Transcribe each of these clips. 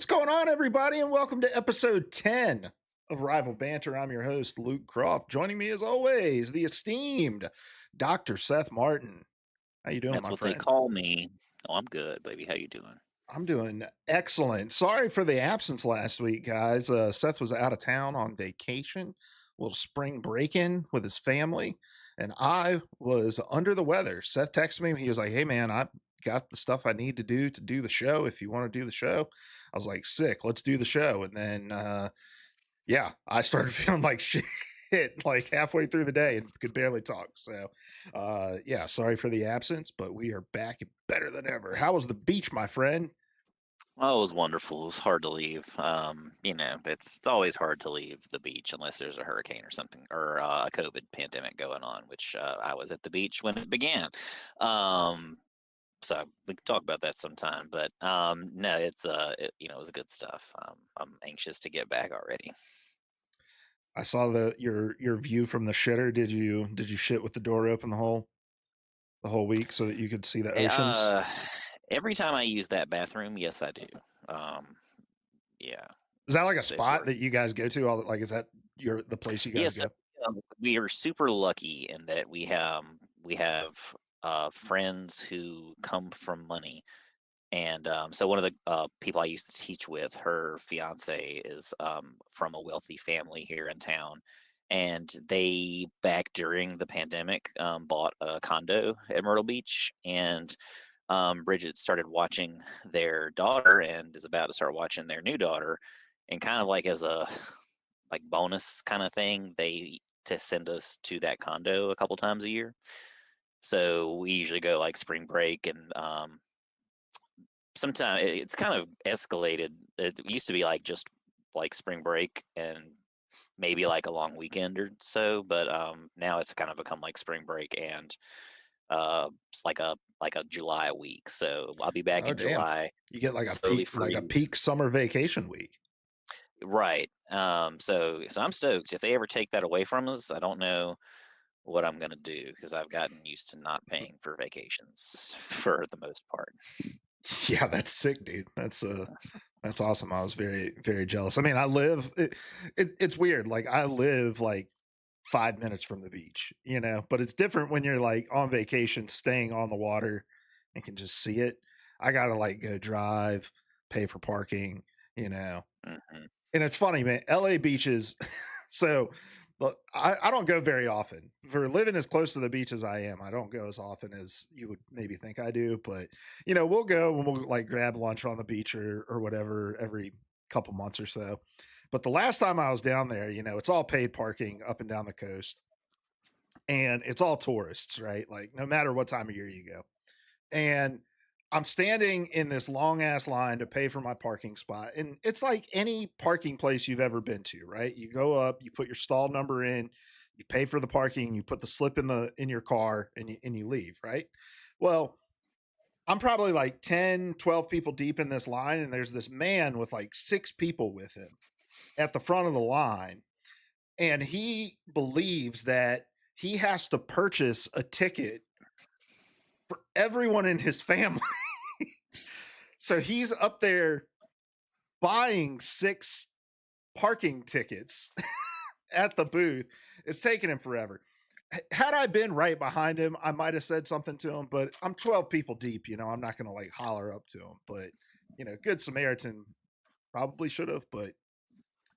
What's going on, everybody, and welcome to episode 10 of Rival Banter. I'm your host, Luke Croft. Joining me, as always, the esteemed Dr. Seth Martin. How you doing, That's my what they friend? call me. Oh, I'm good, baby. How you doing? I'm doing excellent. Sorry for the absence last week, guys. Seth was out of town on vacation, a little spring break-in with his family, and I was under the weather. Seth texted me. He was like, "Hey, man, I got the stuff I need to do the show. If you want to do the show," I was like, "Sick. Let's do the show." And then, yeah, I started feeling like shit like halfway through the day and could barely talk. So, yeah, sorry for the absence, but we are back and better than ever. How was the beach, my friend? Oh, it was wonderful. It was hard to leave. It's always hard to leave the beach unless there's a hurricane or something or a COVID pandemic going on, which I was at the beach when it began. Um, so we can talk about that sometime. But no, it was good stuff. I'm anxious to get back already. I saw your view from the shitter. Did you shit with the door open the whole week so that you could see the Eh, oceans? Uh, every time I use that bathroom, yes, I do. Um, yeah, Is that like a it's spot worth. that you guys go to? All like, is that the place you guys Yes, go? we are super lucky in that we have friends who come from money, and so one of the people I used to teach with, her fiance is from a wealthy family here in town, and they back during the pandemic bought a condo at Myrtle Beach, and Bridget started watching their daughter and is about to start watching their new daughter, and kind of like as a like bonus kind of thing, they to send us to that condo a couple times a year. So we usually go like spring break, and sometimes it's kind of escalated. It used to be like just like spring break and maybe like a long weekend or so, but now it's kind of become like spring break and it's like a July week. So I'll be back Oh, in damn! July, You get slowly like a free. peak summer vacation week. Right. So I'm stoked. If they ever take that away from us, I don't know what I'm gonna do because I've gotten used to not paying for vacations for the most part. Yeah, that's sick, dude. That's awesome. I was very, very jealous. I mean, it's weird. Like I live like 5 minutes from the beach, but it's different when you're like on vacation, staying on the water and can just see it. I gotta like go drive, pay for parking, you know. Hmm. And it's funny, man. LA beaches. So look, I don't go very often. For living as close to the beach as I am, I don't go as often as you would maybe think I do. But we'll go and we'll like grab lunch on the beach or whatever every couple months or so. But the last time I was down there, it's all paid parking up and down the coast, and it's all tourists, right? Like no matter what time of year you go, and I'm standing in this long ass line to pay for my parking spot. And it's like any parking place you've ever been to, right? You go up, you put your stall number in, you pay for the parking, you put the slip in your car and you leave, right? Well, I'm probably like 10, 12 people deep in this line, and there's this man with like six people with him at the front of the line. And he believes that he has to purchase a ticket for everyone in his family. So he's up there buying six parking tickets at the booth. It's taking him forever. Had I been right behind him, I might have said something to him, but I'm 12 people deep. I'm not going to like holler up to him, but Good Samaritan probably should have. But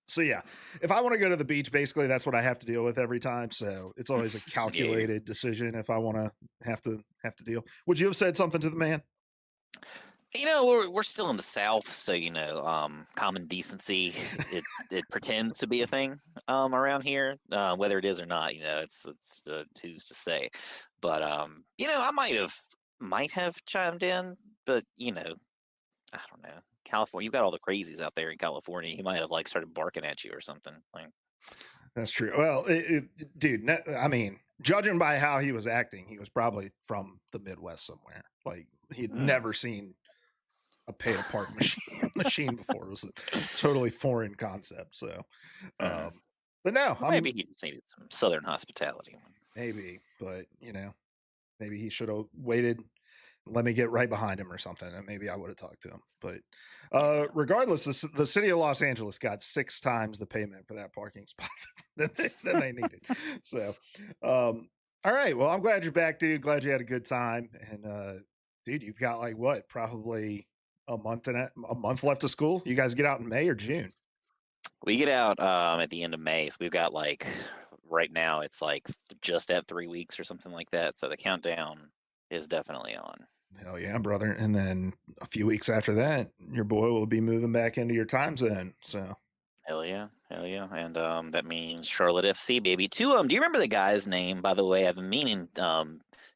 so, yeah, if I want to go to the beach, basically that's what I have to deal with every time. So it's always a Yeah. calculated decision if I want to have to deal. Would you have said something to the man? We're still in the South, so common decency it pretends to be a thing around here, whether it is or not. It's who's to say. But I might have chimed in, but I don't know. California, you got all the crazies out there in California. He might have like started barking at you or something. Like, That's true. Well, dude, I mean, judging by how he was acting, he was probably from the Midwest somewhere. Like he'd hmm. never seen a pay to park machine before. It was a totally foreign concept. So, Hmm. um, but no, Well, maybe he just needed some Southern hospitality. maybe, but maybe he should have waited let me get right behind him or something, and maybe I would have talked to him. But Yeah. regardless, the city of Los Angeles got 6 times the payment for that parking spot than they needed. So, all right. Well, I'm glad you're back, dude. Glad you had a good time. And dude, you've got like what, probably a month left of school. You guys get out in May or June? We get out at the end of May, so we've got like right now it's like just at 3 weeks or something like that. So the countdown is definitely on. Hell yeah, brother. And then a few weeks after that, your boy will be moving back into your time zone. So Hell yeah, and that means Charlotte FC, baby. Do you remember the guy's name? By the way, I've been meaning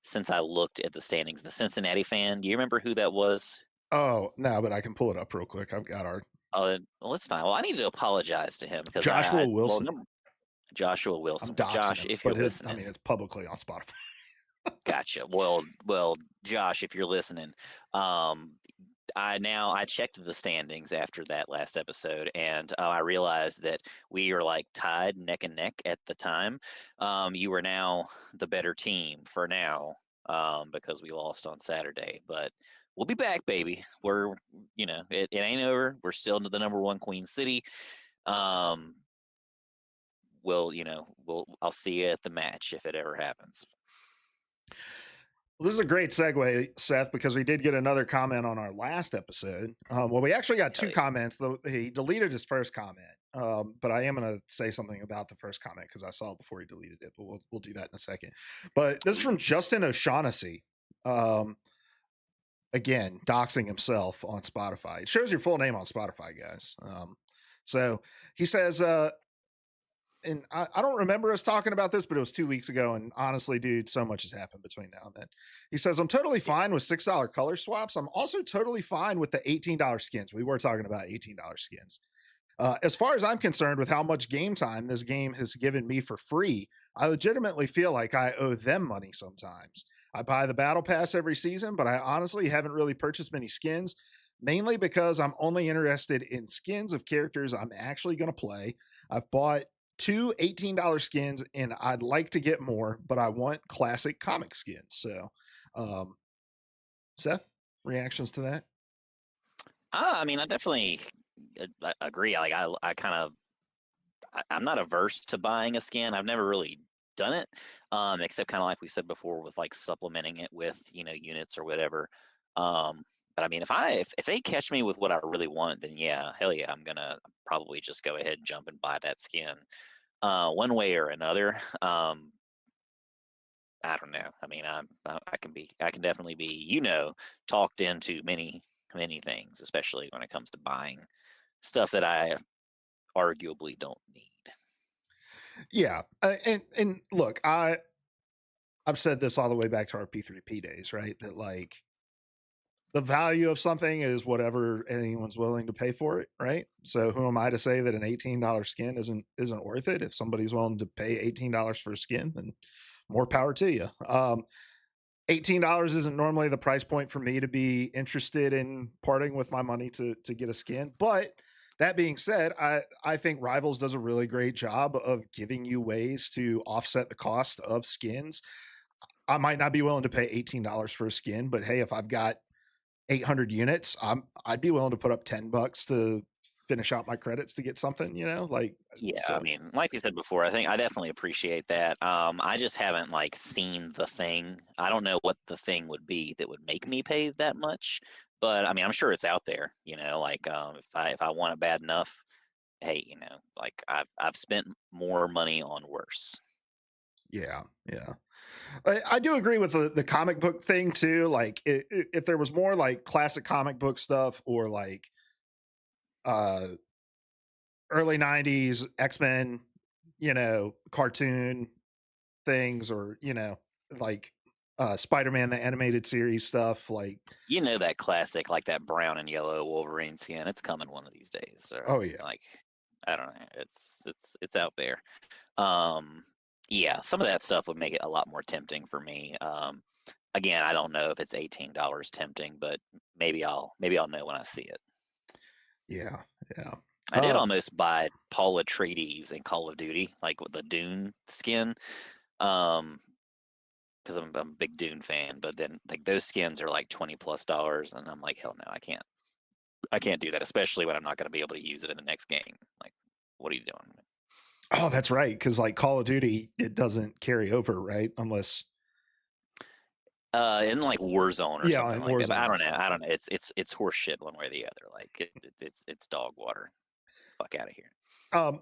since I looked at the standings. The Cincinnati fan. Do you remember who that was? oh no, but I can pull it up real quick. I've got our Well, it's fine. Well, I need to apologize to him because Joshua well, Wilson. number Joshua I'm Wilson. Well, doxing Josh, him, if you're but I mean, listening, it's publicly on Spotify. gotcha. Well, Josh, if you're listening, um, I checked the standings after that last episode, and I realized that we are like tied neck and neck at the time. You are now the better team for now, because we lost on Saturday, but we'll be back, baby. We're it ain't over. We're still into the number one Queen City. Um, I'll see you at the match if it ever happens. Well, this is a great segue, Seth, because we did get another comment on our last episode. Well, we actually got Hell two yeah. comments, though he deleted his first comment. But I am going to say something about the first comment because I saw it before he deleted it. But we'll do that in a second. But this is Ooh. from Justin O'Shaughnessy. Um, again, doxing himself on Spotify. It shows your full name on Spotify, guys. So he says, and I don't remember us talking about this, but it was 2 weeks ago. And honestly, dude, so much has happened between now and then. He says, I'm totally Yeah. fine with $6 color swaps. I'm also totally fine with the $18 skins. We were talking about $18 skins. As far as I'm concerned, with how much game time this game has given me for free, I legitimately feel like I owe them money sometimes. I buy the battle pass every season, but I honestly haven't really purchased many skins, mainly because I'm only interested in skins of characters I'm actually going to play. I've bought two $18 skins and I'd like to get more, but I want classic comic skins. So, um, Seth, reactions to that? I mean, I definitely agree. Like, I'm not averse to buying a skin. I've never really done it, except kind of like we said before with like supplementing it with units or whatever. Um, but I mean, if they catch me with what I really want, then yeah, hell yeah, I'm gonna probably just go ahead and jump and buy that skin, one way or another. I don't know. I mean, I can definitely be talked into many things, especially when it comes to buying stuff that I arguably don't need. Yeah, and look, I've said this all the way back to our P3P days, right? That like the value of something is whatever anyone's willing to pay for it, right? So who am I to say that an $18 skin isn't worth it? If somebody's willing to pay $18 for a skin, then more power to you. $18 isn't normally the price point for me to be interested in parting with my money to get a skin. But that being said, I think Rivals does a really great job of giving you ways to offset the cost of skins. I might not be willing to pay $18 for a skin, but hey, if I've got 800 units, I'd be willing to put up $10 to finish out my credits to get something, like Yeah, I so. mean, like we said before, I think I definitely appreciate that. I just haven't like seen the thing. I don't know what the thing would be that would make me pay that much, but I mean, I'm sure it's out there. Like if I want it bad enough, hey, like I've spent more money on worse. Yeah, yeah. I do agree with the comic book thing too. Like, if there was more like classic comic book stuff or like uh early '90s X-Men, cartoon things, or like Spider-Man the animated series stuff. Like, That classic, like that brown and yellow Wolverine skin. It's coming one of these days. So oh yeah, like, I don't know. It's out there. Um, yeah, some of that stuff would make it a lot more tempting for me. Again, I don't know if it's $18 tempting, but maybe I'll know when I see it. yeah, yeah. I did almost buy Paul Atreides in Call of Duty, like with the Dune skin. Um, because I'm a big Dune fan. But then like those skins are like $20+, and I'm like, hell no, I can't do that, especially when I'm not going to be able to use it in the next game. Like, what are you doing? Oh, that's right. Because like Call of Duty, it doesn't carry over, right? Unless In like Warzone or yeah, something in like that. But Warzone I and don't know. stuff. I don't know. It's horse shit one way or the other. Like it's dog water. Fuck out of here. Um,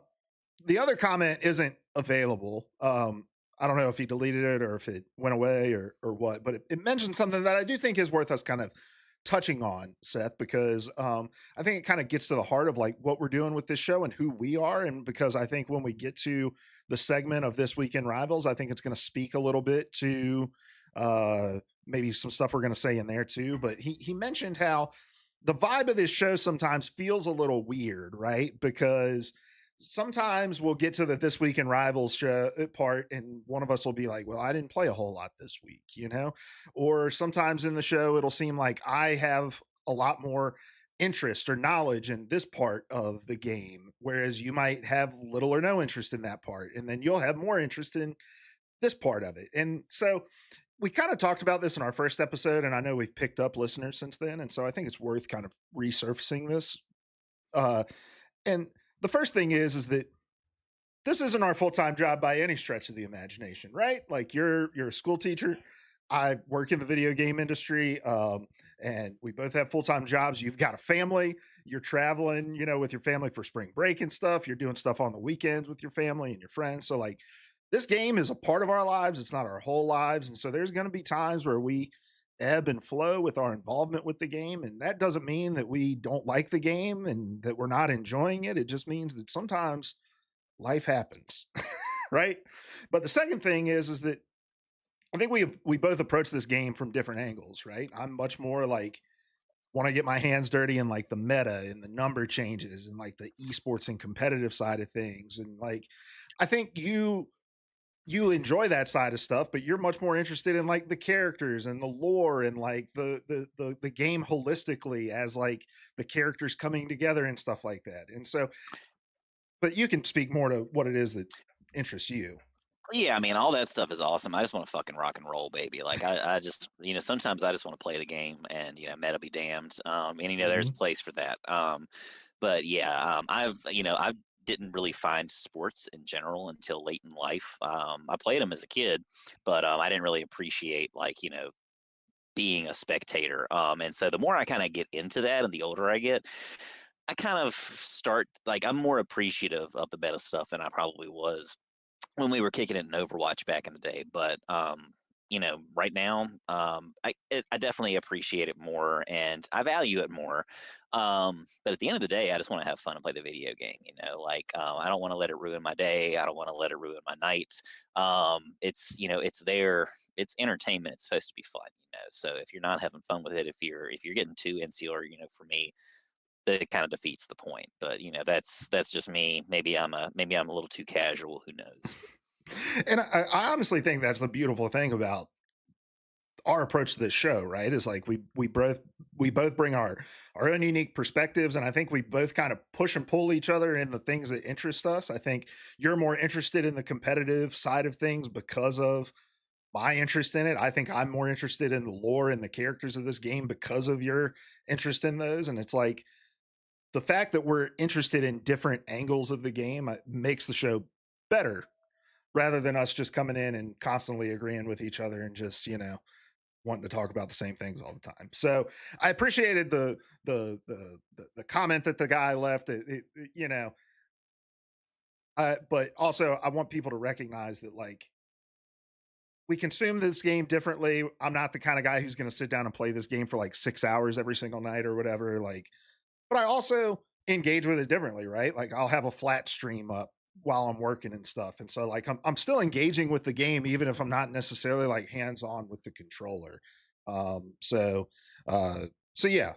the other comment isn't available. I don't know if he deleted it or if it went away or what, but it mentioned something that I do think is worth us kind of touching on, Seth, because I think it kind of gets to the heart of like what we're doing with this show and who we are. And because I think when we get to the segment of This Week in Rivals, I think it's going to speak a little bit to maybe some stuff we're going to say in there too. But he mentioned how the vibe of this show sometimes feels a little weird, right? Because sometimes we'll get to the This Week in Rivals show part, and one of us will be like, well, I didn't play a whole lot this week, you know? Or sometimes in the show, it'll seem like I have a lot more interest or knowledge in this part of the game, whereas you might have little or no interest in that part. And then you'll have more interest in this part of it. And so we kind of talked about this in our first episode, and I know we've picked up listeners since then. And so I think it's worth kind of resurfacing this. And the first thing is that this isn't our full-time job by any stretch of the imagination, right? Like you're a school teacher. I work in the video game industry, and we both have full-time jobs. You've got a family. You're traveling, you know, with your family for spring break and stuff. You're doing stuff on the weekends with your family and your friends. So like this game is a part of our lives. It's not our whole lives. And so there's going to be times where we ebb and flow with our involvement with the game. And that doesn't mean that we don't like the game and that we're not enjoying it. It just means that sometimes life happens, right? But the second thing is that I think we both approach this game from different angles, right? I'm much more like want to get my hands dirty in like the meta and the number changes and like the esports and competitive side of things. And like I think you enjoy that side of stuff, but you're much more interested in like the characters and the lore and like the game holistically as like the characters coming together and stuff like that. And so, but you can speak more to what it is that interests you. Yeah, I mean, all that stuff is awesome. I just want to fucking rock and roll, baby. Like I just, sometimes I just want to play the game, and meta be damned. And there's a Mhm. place for that. But yeah, I didn't really find sports in general until late in life. I played them as a kid, but I didn't really appreciate like being a spectator. And so the more I kind of get into that, and the older I get, I kind of start like I'm more appreciative of the meta stuff than I probably was when we were kicking it in Overwatch back in the day. But right now, I definitely appreciate it more, and I value it more. But at the end of the day, I just want to have fun and play the video game. Like I don't want to let it ruin my day. I don't want to let it ruin my night. It's there. It's entertainment. It's supposed to be fun. So if you're not having fun with it, if you're getting too insular, for me, that kind of defeats the point. But that's just me. Maybe I'm a little too casual. Who knows? And I honestly think that's the beautiful thing about our approach to this show, right? Is like we both bring our own unique perspectives, and I think we both kind of push and pull each other in the things that interest us. I think you're more interested in the competitive side of things because of my interest in it. I think I'm more interested in the lore and the characters of this game because of your interest in those. And it's like the fact that we're interested in different angles of the game makes the show better rather than us just coming in and constantly agreeing with each other and just, wanting to talk about the same things all the time. So I appreciated the comment that the guy left. But also I want people to recognize that like we consume this game differently. I'm not the kind of guy who's going to sit down and play this game for like 6 hours every single night or whatever. Like, but I also engage with it differently, right? Like I'll have a flat stream up while I'm working and stuff. And so like I'm still engaging with the game, even if I'm not necessarily like hands on with the controller. Um, so, uh, so yeah,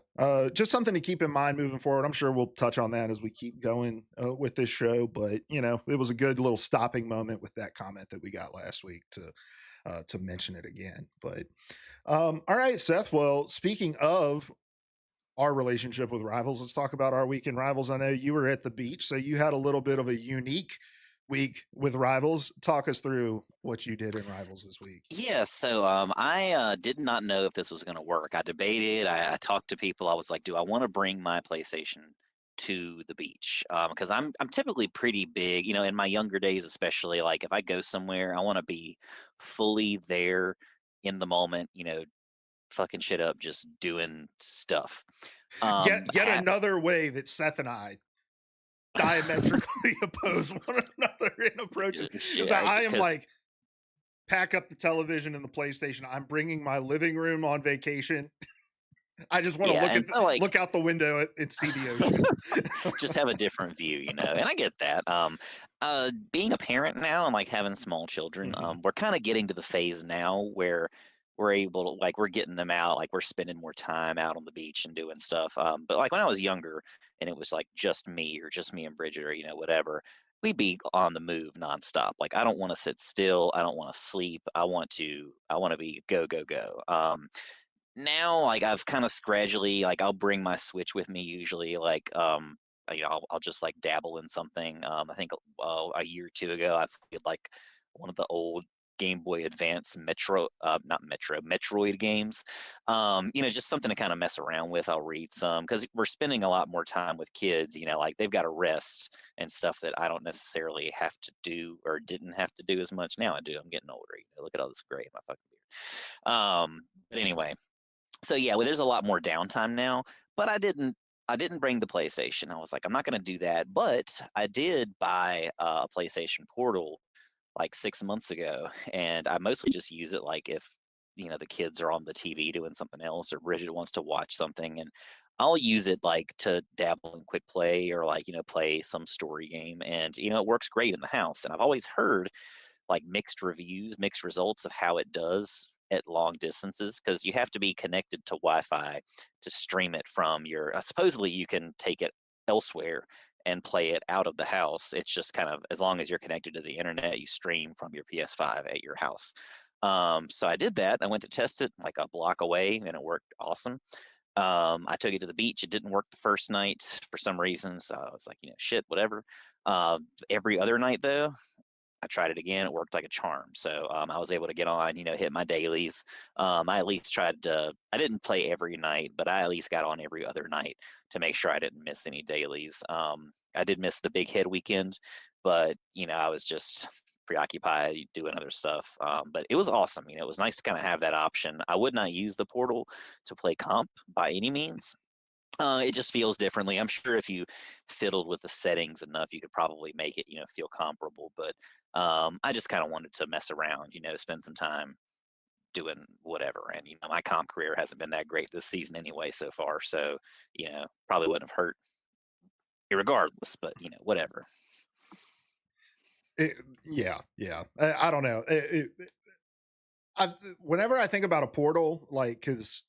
just something to keep in mind moving forward. I'm sure we'll touch on that as we keep going with this show, but it was a good little stopping moment with that comment that we got last week to mention it again. But all right, Seth. Well, speaking of our relationship with rivals, let's talk about our weekend rivals. I know you were at the beach, so you had a little bit of a unique week with Rivals. Talk us through what you did in Rivals this week. Yeah, so I did not know if this was going to work. I debated. I talked to people. I was like, "Do I want to bring my PlayStation to the beach?" Because I'm typically pretty big, in my younger days, especially. Like if I go somewhere, I want to be fully there in the moment. Fucking shit up, just doing stuff. Yet another way that Seth and I diametrically oppose one another in approaches is shit, that I am because like, pack up the television and the PlayStation. I'm bringing my living room on vacation. I just want to yeah, look and at I like look out the window and see the ocean. just have a different view, and I get that. Being a parent now and like having small children, Mhm. we're kind of getting to the phase now where we're able to like we're getting them out, like we're spending more time out on the beach and doing stuff. But like when I was younger and it was like just me or just me and Bridget or whatever, we'd be on the move nonstop. Like I don't want to sit still. I don't want to sleep. I want to be go go go. Now like I've kind of gradually like I'll bring my Switch with me usually like I'll just like dabble in something. I think a year or two ago I played like one of the old Game Boy Advance Metroid games. Just something to kind of mess around with. I'll read some because we're spending a lot more time with kids. Like they've got to rest and stuff that I don't necessarily have to do or didn't have to do as much. Now I do. I'm getting older. Look at all this gray in my fucking beard. But anyway, so yeah, well, there's a lot more downtime now, but I didn't bring the PlayStation. I was like, I'm not going to do that, but I did buy a PlayStation Portal like 6 months ago, and I mostly just use it like if the kids are on the TV doing something else, or Bridget wants to watch something, and I'll use it like to dabble in quick play or like play some story game, and it works great in the house. And I've always heard like mixed reviews, mixed results of how it does at long distances because you have to be connected to Wi-Fi to stream it from your. Supposedly, you can take it elsewhere and play it out of the house. It's just kind of as long as you're connected to the internet, you stream from your PS5 at your house. So I did that. I went to test it like a block away, and it worked awesome. I took it to the beach. It didn't work the first night for some reason, so I was like, shit, whatever. Every other night though, I tried it again. It worked like a charm. So I was able to get on, hit my dailies. I at least tried to. I didn't play every night, but I at least got on every other night to make sure I didn't miss any dailies. I did miss the big head weekend, but I was just preoccupied doing other stuff. But it was awesome. It was nice to kind of have that option. I would not use the portal to play comp by any means. It just feels differently. I'm sure if you fiddled with the settings enough, you could probably make it, feel comparable. But I just kind of wanted to mess around, spend some time doing whatever. And my comp career hasn't been that great this season anyway so far. So probably wouldn't have hurt regardless. But whatever. It, yeah, yeah. I don't know. Whenever I think about a portal, like, because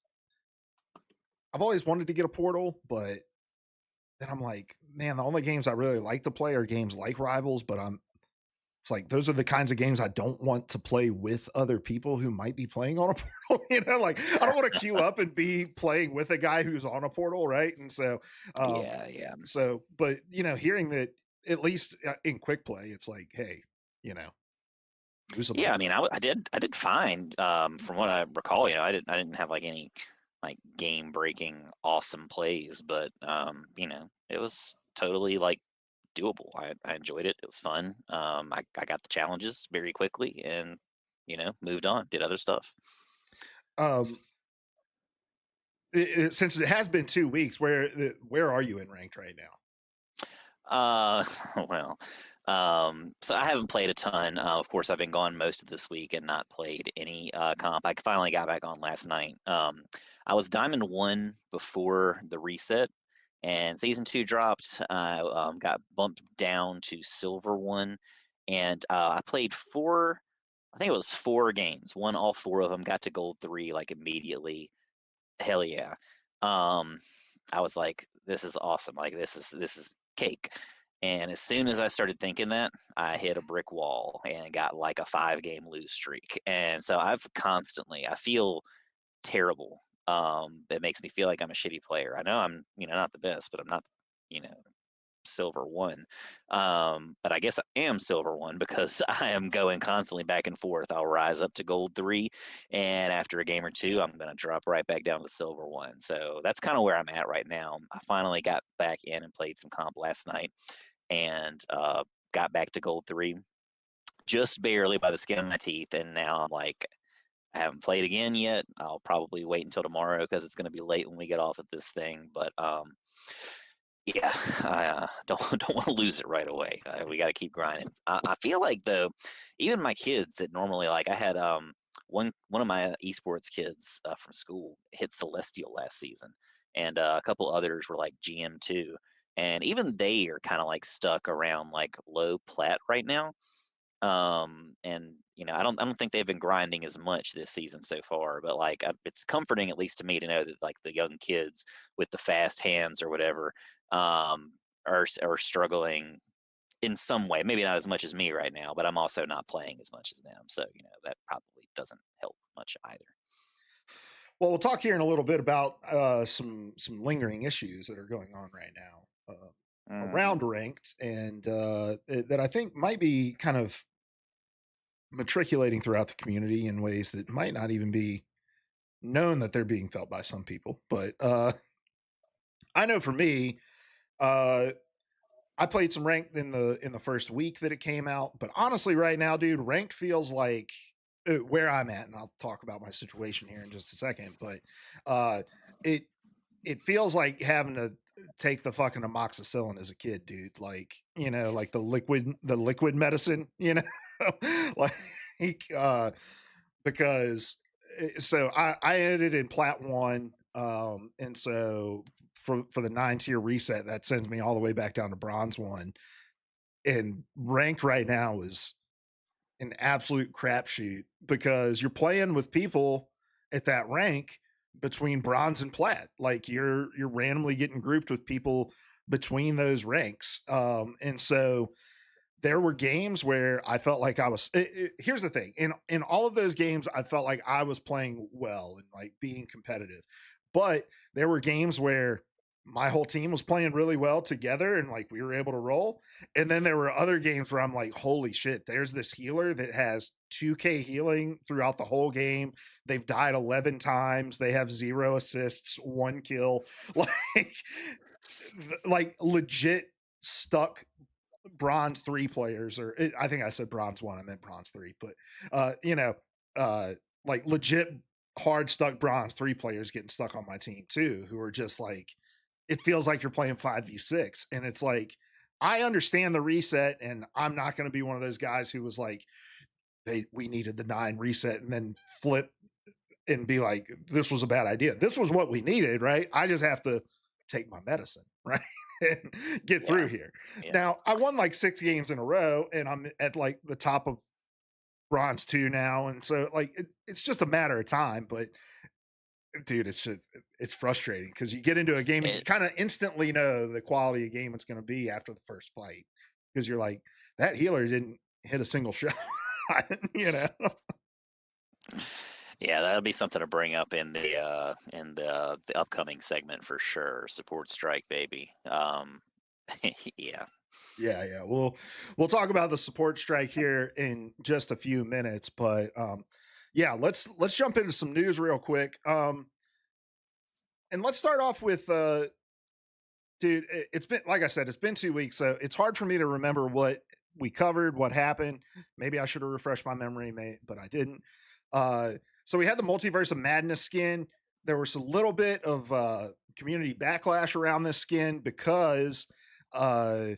I've always wanted to get a portal, but then I'm like, man, the only games I really like to play are games like Rivals. But it's like those are the kinds of games I don't want to play with other people who might be playing on a portal. Like I don't want to queue up and be playing with a guy who's on a portal, right? And so, um, Yeah, yeah. but hearing that at least in quick play, it's like, hey, you know, Yeah, usable. I mean, I did fine. From what I recall, I didn't have like any like game breaking awesome plays, but it was totally like doable. I enjoyed it. It was fun. I got the challenges very quickly and moved on, did other stuff. Um, since it has been 2 weeks, where are you in ranked right now? Uh, well, so I haven't played a ton. Of course, I've been gone most of this week and not played any comp. I finally got back on last night. I was Diamond 1 before the reset, and Season 2 dropped. I got bumped down to Silver 1, and I played four. I think it was 4 games. Won all 4 of them. Got to Gold 3 like immediately. Hell yeah. Um, I was like, this is awesome. Like this is cake. And as soon as I started thinking that, I hit a brick wall and got like a 5 game lose streak. And so I feel terrible. It makes me feel like I'm a shitty player. I know I'm, not the best, but I'm not, you know, silver one. But I guess I am silver one because I am going constantly back and forth. I'll rise up to gold three, and after a game or two, I'm going to drop right back down to silver one. So that's kind of where I'm at right now. I finally got back in and played some comp last night, and got back to gold three just barely by the skin of my teeth. And now I'm like, I haven't played again yet. I'll probably wait until tomorrow because it's going to be late when we get off of this thing. But yeah, I don't want to lose it right away. We got to keep grinding. I feel like though, even my kids that normally like I had one of my esports kids from school hit Celestial last season, and a couple others were like GM2, and even they are kind of like stuck around like low plat right now. And I don't think they've been grinding as much this season so far, but like it's comforting at least to me to know that like the young kids with the fast hands or whatever um are struggling in some way, maybe not as much as me right now, but I'm also not playing as much as them, so that probably doesn't help much either. Well, we'll talk here in a little bit about some lingering issues that are going on right now Hmm. around ranked, and that I think might be kind of matriculating throughout the community in ways that might not even be known that they're being felt by some people. But I know for me, uh, I played some ranked in the first week that it came out, but honestly, right now, dude, ranked feels like where I'm at, and I'll talk about my situation here in just a second. But uh, it it feels like having to take the fucking amoxicillin as a kid, dude. Like like the liquid medicine, like uh, because so I ended in plat one, and so for the 9 tier reset, that sends me all the way back down to bronze one, and ranked right now is an absolute crapshoot because you're playing with people at that rank between bronze and plat. Like you're randomly getting grouped with people between those ranks, and so there were games where I felt like here's the thing. In all of those games, I felt like I was playing well and like being competitive. But there were games where my whole team was playing really well together and like we were able to roll. And then there were other games where I'm like, holy shit, there's this healer that has 2K healing throughout the whole game. They've died 11 times. They have 0 assists, 1 kill. Like like legit stuck bronze three players, or I think I said bronze one, I meant bronze three, but uh, you know, uh, like legit hard stuck bronze three players getting stuck on my team too, who are just like, it feels like you're playing 5v6. And it's like, I understand the reset, and I'm not going to be one of those guys who was like, we needed the 9 reset and then flip and be like, this was a bad idea. This was what we needed, right? I just have to take my medicine, right? And get Yeah, through here. yeah. Now, I won like 6 games in a row, and I'm at like the top of bronze 2 now. And so, like, it's just a matter of time. But, dude, it's frustrating because you get into a game and you It, kind of instantly know the quality of game it's going to be after the first fight because you're like, that healer didn't hit a single shot, you know? yeah, that'll be something to bring up in the upcoming segment for sure. Support strike, baby. Yeah. Yeah, yeah. We'll talk about the support strike here in just a few minutes, but yeah, let's jump into some news real quick. And let's start off with dude, it's been, like I said, it's been 2 weeks, so it's hard for me to remember what we covered, what happened. Maybe I should have refreshed my memory, but I didn't. Uh, so we had the Multiverse of Madness skin. There was a little bit of community backlash around this skin because uh,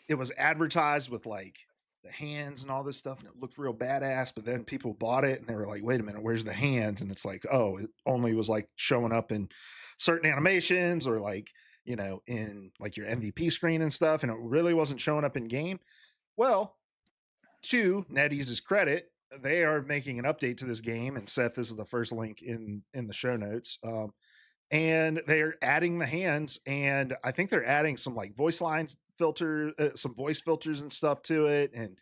it was advertised with like the hands and all this stuff, and it looked real badass. But then people bought it and they were like, wait a minute, where's the hands? And it's like, oh, it only was like showing up in certain animations or like, in like your MVP screen and stuff. And it really wasn't showing up in game. Well, to NetEase's credit, they are making an update to this game. And Seth, this is the first link in the show notes. And they're adding the hands, and I think they're adding some like voice lines filter, some voice filters and stuff to it, and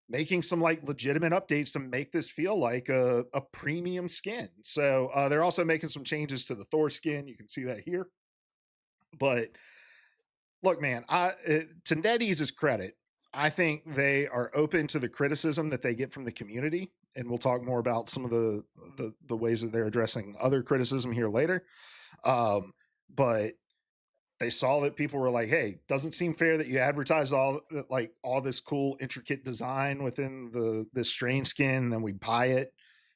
making some like legitimate updates to make this feel like a premium skin. So they're also making some changes to the Thor skin. You can see that here, but look, man, to NetEase's credit, I think they are open to the criticism that they get from the community, and we'll talk more about some of the ways that they're addressing other criticism here later. Um, but they saw that people were like, "Hey, doesn't seem fair that you advertised all this cool intricate design within the this strain skin, and then we buy it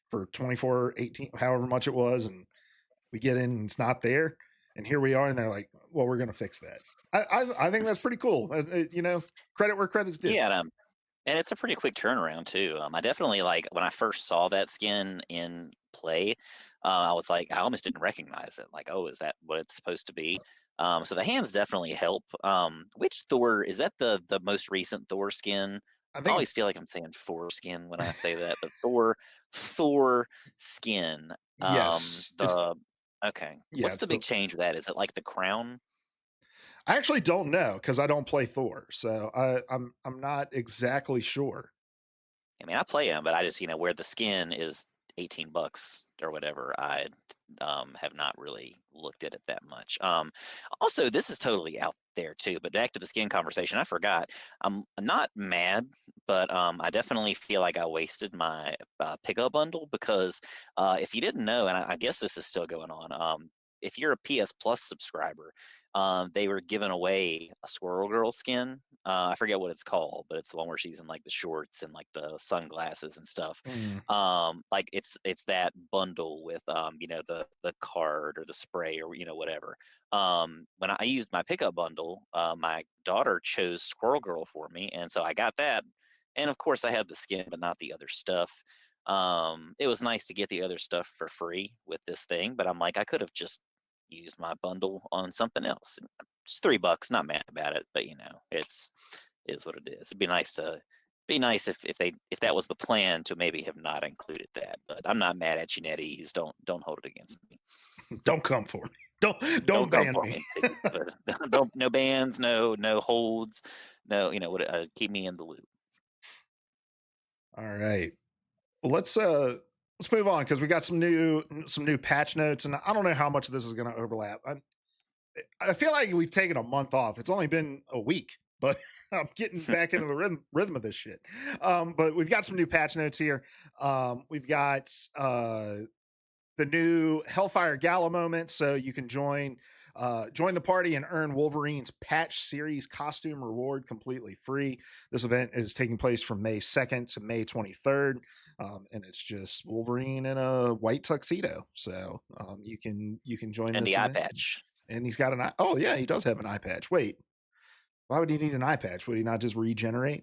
for 24, 18, however much it was, and we get in and it's not there, and here we are." And they're like, "Well, we're going to fix that." I think that's pretty cool. Credit where credit's due. Yeah, and it's a pretty quick turnaround too. I definitely like when I first saw that skin in play. I was like, I almost didn't recognize it. Like, oh, is that what it's supposed to be? So the hands definitely help. Which Thor is that? The most recent Thor skin? I I think always it's feel like I'm saying foreskin when I say that, but Thor skin. yes, it's The Okay. yeah, What's it's the the big change with that? Is it like the crown? I actually don't know because I don't play Thor, so I'm not exactly sure. I mean, I play them, but I just, where the skin is 18 bucks or whatever, I have not really looked at it that much. Also, this is totally out there too, but back to the skin conversation, I forgot. I'm not mad, but I definitely feel like I wasted my pickup bundle because if you didn't know, and I guess this is still going on, if you're a PS Plus subscriber, they were giving away a Squirrel Girl skin. I forget what it's called, but it's the one where she's in like the shorts and like the sunglasses and stuff. Mm, Like it's that bundle with the card or the spray or whatever. When I used my pickup bundle, my daughter chose Squirrel Girl for me, and so I got that. And of course, I had the skin, but not the other stuff. It was nice to get the other stuff for free with this thing, but I'm like, I could have just used my bundle on something else. It's $3, not mad about it, but it's is what it is. It'd be nice if that was the plan to maybe have not included that. But I'm not mad at you, NetEase. Don't hold it against me. don't come for me. Don't Don't come ban for me. me. But don't no bans, no holds, no keep me in the loop. All right. Well, let's move on because we got some new patch notes, and I don't know how much of this is going to overlap. I feel like we've taken a month off. It's only been a week, but I'm getting back into the rhythm of this shit. But we've got some new patch notes here. We've got the new Hellfire Gala moment, so you can join the party and earn Wolverine's Patch Series costume reward completely free. This event is taking place from May 2nd to May 23rd, and it's just Wolverine in a white tuxedo. So you can join And this the eye event. patch. And he's got an eye. Oh yeah, he does have an eye patch. Wait, why would he need an eye patch? Would he not just regenerate?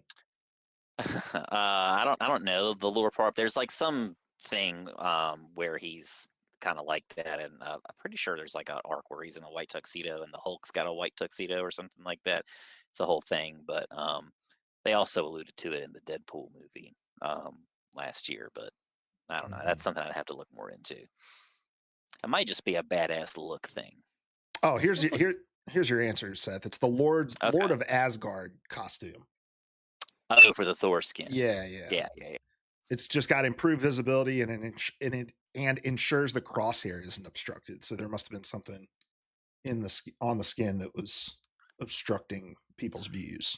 I don't know the lore part. There's like some thing where he's kind of like that, and I'm pretty sure there's like an arc where he's in a white tuxedo and the Hulk's got a white tuxedo or something like that. It's a whole thing, but they also alluded to it in the Deadpool movie last year. But I don't know. That's Mhm. something I'd have to look more into. It might just be a badass look thing. Oh, Let's look. here's your answer, Seth. It's the Lord Okay. of Asgard costume. Oh, for the Thor skin. Yeah, yeah. Yeah, yeah, yeah. It's just got improved visibility and ensures the crosshair isn't obstructed. So there must have been something on the skin that was obstructing people's views.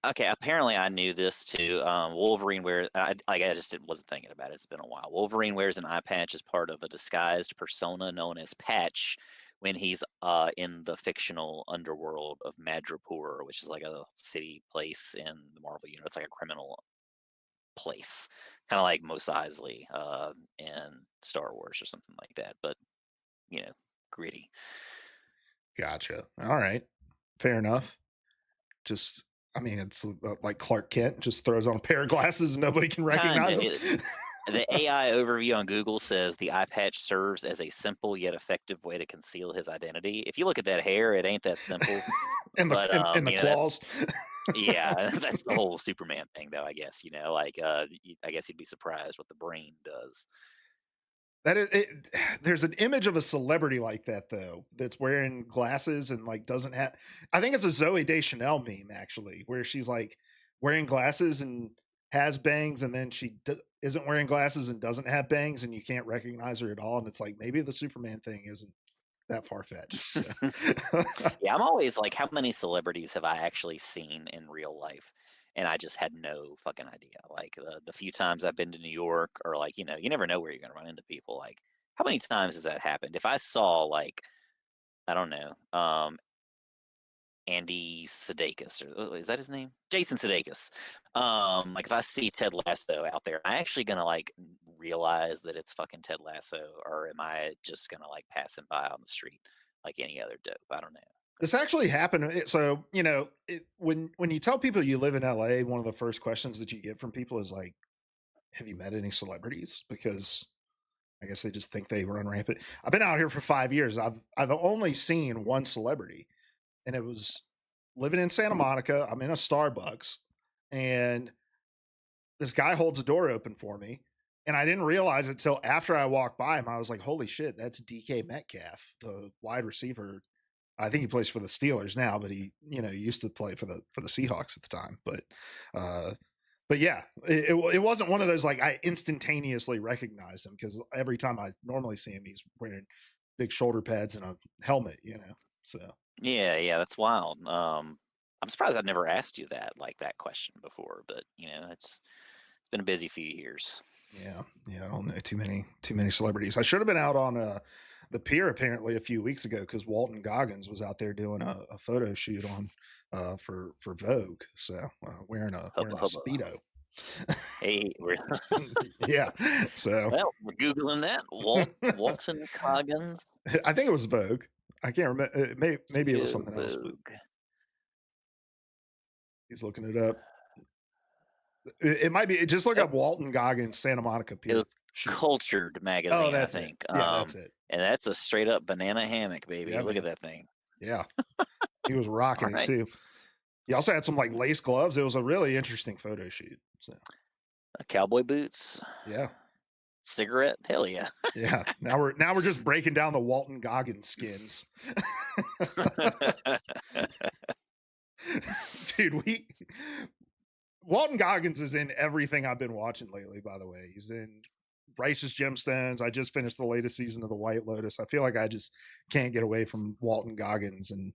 Okay, apparently I knew this too. Wolverine wears. I just wasn't thinking about it. It's been a while. Wolverine wears an eye patch as part of a disguised persona known as Patch when he's in the fictional underworld of Madripoor, which is like a city place in the Marvel universe. It's like a criminal place, kind of like Mos Eisley in Star Wars or something like that. But you know, gritty. Gotcha. All right, fair enough. Just, I mean, it's like Clark Kent just throws on a pair of glasses and nobody can recognize him. Kinda. The AI overview on Google says the eye patch serves as a simple yet effective way to conceal his identity. If you look at that hair, it ain't that simple. and the But and the that's claws. yeah, that's the whole Superman thing, though. I guess like I guess you'd be surprised what the brain does. There's an image of a celebrity like that though that's wearing glasses and like doesn't have. I think it's a Zoe Deschanel meme actually, where she's like wearing glasses and has bangs, and then isn't wearing glasses and doesn't have bangs, and you can't recognize her at all. And it's like maybe the Superman thing isn't. that far fetched. So Yeah, I'm always like, how many celebrities have I actually seen in real life? And I just had no fucking idea. Like the few times I've been to New York, or like, you never know where you're gonna run into people. Like, how many times has that happened? If I saw like, I don't know, Andy Sudeikis, or is that his name? Jason Sudeikis. Like if I see Ted Lasso out there, am I actually gonna like realize that it's fucking Ted Lasso, or am I just gonna like pass him by on the street like any other dope? I don't know. this actually happened. So when you tell people you live in LA, one of the first questions that you get from people is like, "Have you met any celebrities?" Because I guess they just think they run rampant. I've been out here for 5 years. I've only seen one celebrity, and it was living in Santa Monica. I'm in a Starbucks, and this guy holds a door open for me. And I didn't realize it till after I walked by him. I was like, holy shit, that's DK Metcalf, the wide receiver. I think he plays for the Steelers now, but he used to play for the Seahawks at the time. Uh, but yeah, it wasn't one of those like I instantaneously recognized him because every time I normally see him, he's wearing big shoulder pads and a helmet. So Yeah, yeah, that's wild. I'm surprised I've never asked you that question before, but it's been a busy few years. yeah, I don't know too many celebrities. I should have been out on the pier apparently a few weeks ago because Walton Goggins was out there doing a photo shoot on for Vogue. So wearing a Hubba wearing a hubba. speedo. Hey, Yeah, so well, we're googling that. Walton Coggins, I think it was Vogue. I can't remember. Maybe it was Studio something else, but Vogue. he's looking it up. It might be. Just look Yep, up Walton Goggins Santa Monica it Pier was shoot. Cultured Oh, magazine, I that's it. think. Yeah, that's it. And that's a straight up banana hammock, baby. Yeah, Look at man. that thing. Yeah, he was All rocking it right, too. He also had some like lace gloves. It was a really interesting photo shoot. So cowboy boots, yeah, cigarette. Hell yeah. yeah. Now we're just breaking down the Walton Goggins skins, dude. We Walton Goggins is in everything I've been watching lately. By the way, he's in Righteous Gemstones. I just finished the latest season of The White Lotus. I feel like I just can't get away from Walton Goggins and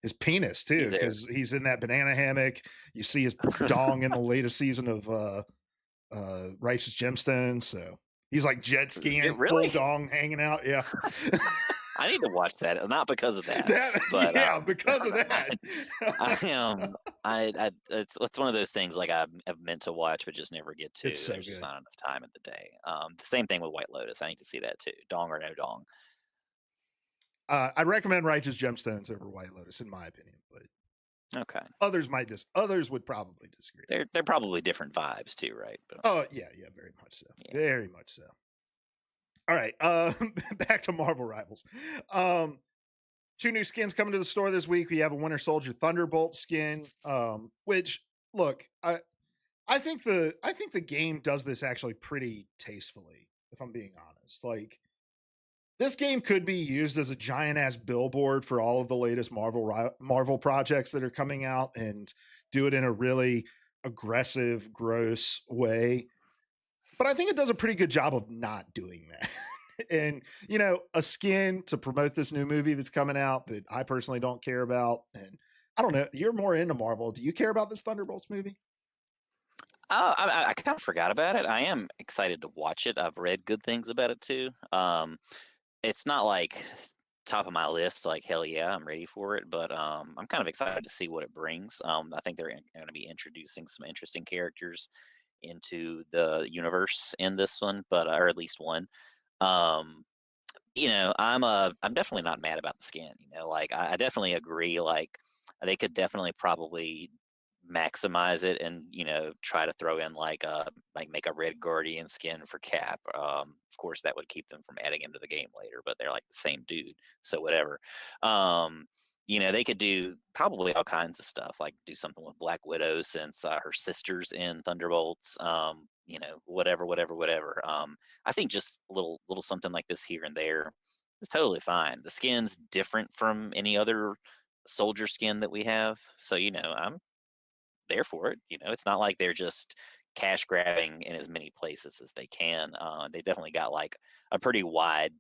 his penis too, He's there. because he's in that banana hammock. You see his dong in the latest season of Righteous Gemstones. So he's like jet Is it skiing, full really? dong hanging out. Yeah. I need to watch that. Not because of that, That but yeah, because of I, that. I am. It's one of those things like I've meant to watch, but just never get It's to. so There's just good. not enough time in the day. The same thing with White Lotus. I need to see that too. Dong or no dong. I'd recommend Righteous Gemstones over White Lotus, in my opinion, but Okay, others would probably disagree. they're probably different vibes too, right? But Oh yeah, very much so. yeah. Very much so. All right. Back to Marvel Rivals. Um, two new skins coming to the store this week. We have a Winter Soldier Thunderbolt skin. Which look, I think the game does this actually pretty tastefully, if I'm being honest. Like this game could be used as a giant ass billboard for all of the latest Marvel projects that are coming out and do it in a really aggressive, gross way. But I think it does a pretty good job of not doing that. And a skin to promote this new movie that's coming out that I personally don't care about. And I don't know, you're more into Marvel. Do you care about this Thunderbolts movie? I kind of forgot about it. I am excited to watch it. I've read good things about it too. It's not like top of my list. Like hell yeah, I'm ready for it. But I'm kind of excited to see what it brings. I think they're going to be introducing some interesting characters into the universe in this one, but or at least one. Um, I'm definitely not mad about the skin. Like I definitely agree. Like they could definitely probably maximize it and try to throw in like make a red guardian skin for Cap. Of course that would keep them from adding him to the game later, but they're like the same dude, so whatever. um they could do probably all kinds of stuff, like do something with Black Widow since her sister's in Thunderbolts. Whatever, whatever, whatever. I think just little something like this here and there is totally fine. The skin's different from any other soldier skin that we have, so I'm there for it. It's not like they're just cash grabbing in as many places as they can. They definitely got like a pretty wide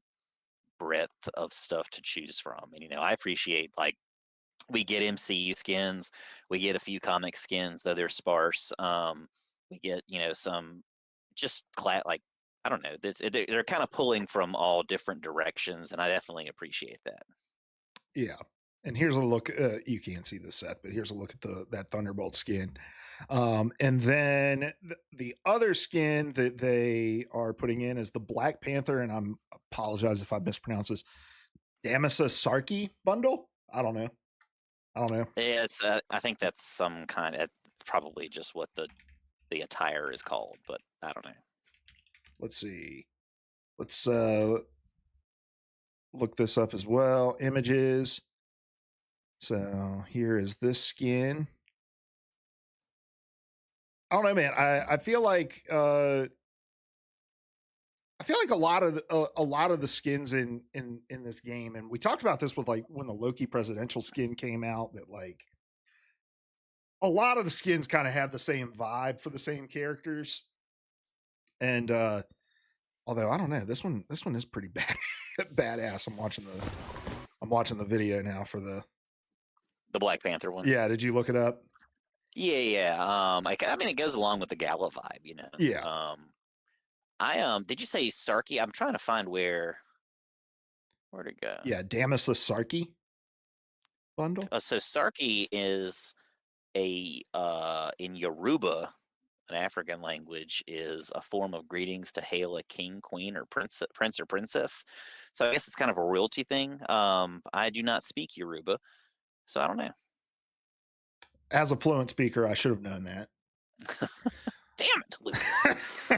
breadth of stuff to choose from. And I appreciate, like, we get MCU skins, we get a few comic skins, though they're sparse. We get, some just like, I don't know. They're kind of pulling from all different directions, and I definitely appreciate that. Yeah. And here's a look. You can't see this, Seth, but here's a look at that Thunderbolt skin. And then the other skin that they are putting in is the Black Panther, and I'm apologize if I mispronounce this. Damasa Sarki bundle. I don't know. I don't know. Yeah, I think that's some kind. It's probably just what the attire is called, but I don't know. Let's see. Let's look this up as well. Images. So here is this skin. I don't know, man. I feel like a lot of the skins in this game, and we talked about this with like when the Loki presidential skin came out. That like a lot of the skins kind of have the same vibe for the same characters, and although I don't know, this one is pretty bad badass. I'm watching the video now for the The Black Panther one. yeah. Did you look it up? Yeah, yeah. I mean, it goes along with the gala vibe. Yeah, Did you say Sarky? I'm trying to find where'd it go. yeah. Damasus Sarki bundle. So Sarky is in Yoruba, an African language, is a form of greetings to hail a king, queen, or prince or princess. So I guess it's kind of a royalty thing. I do not speak Yoruba, so I don't know. As a fluent speaker, I should have known that. Damn it, Lucas.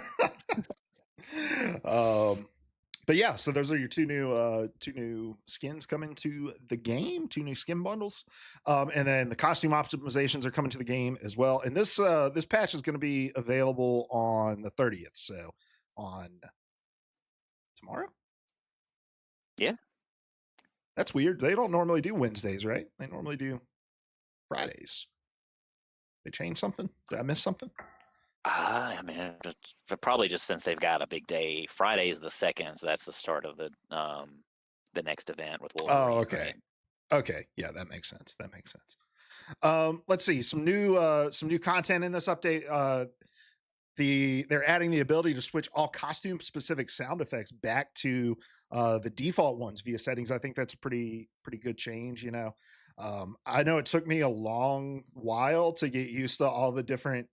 But yeah, so those are your two new skins coming to the game, two new skin bundles. And then the costume optimizations are coming to the game as well. And this patch is going to be available on the 30th, so on tomorrow. Yeah. That's weird. They don't normally do Wednesdays, right? They normally do Fridays. They changed something? Did I miss something? I mean, probably just since they've got a big day. Friday is the second, so that's the start of the next event with Oh, Wolverine, okay. right? Okay. Yeah, that makes sense. That makes sense. Let's see some new content in this update. They're adding the ability to switch all costume specific sound effects back to the default ones via settings. I think that's a pretty good change. I know it took me a long while to get used to all the different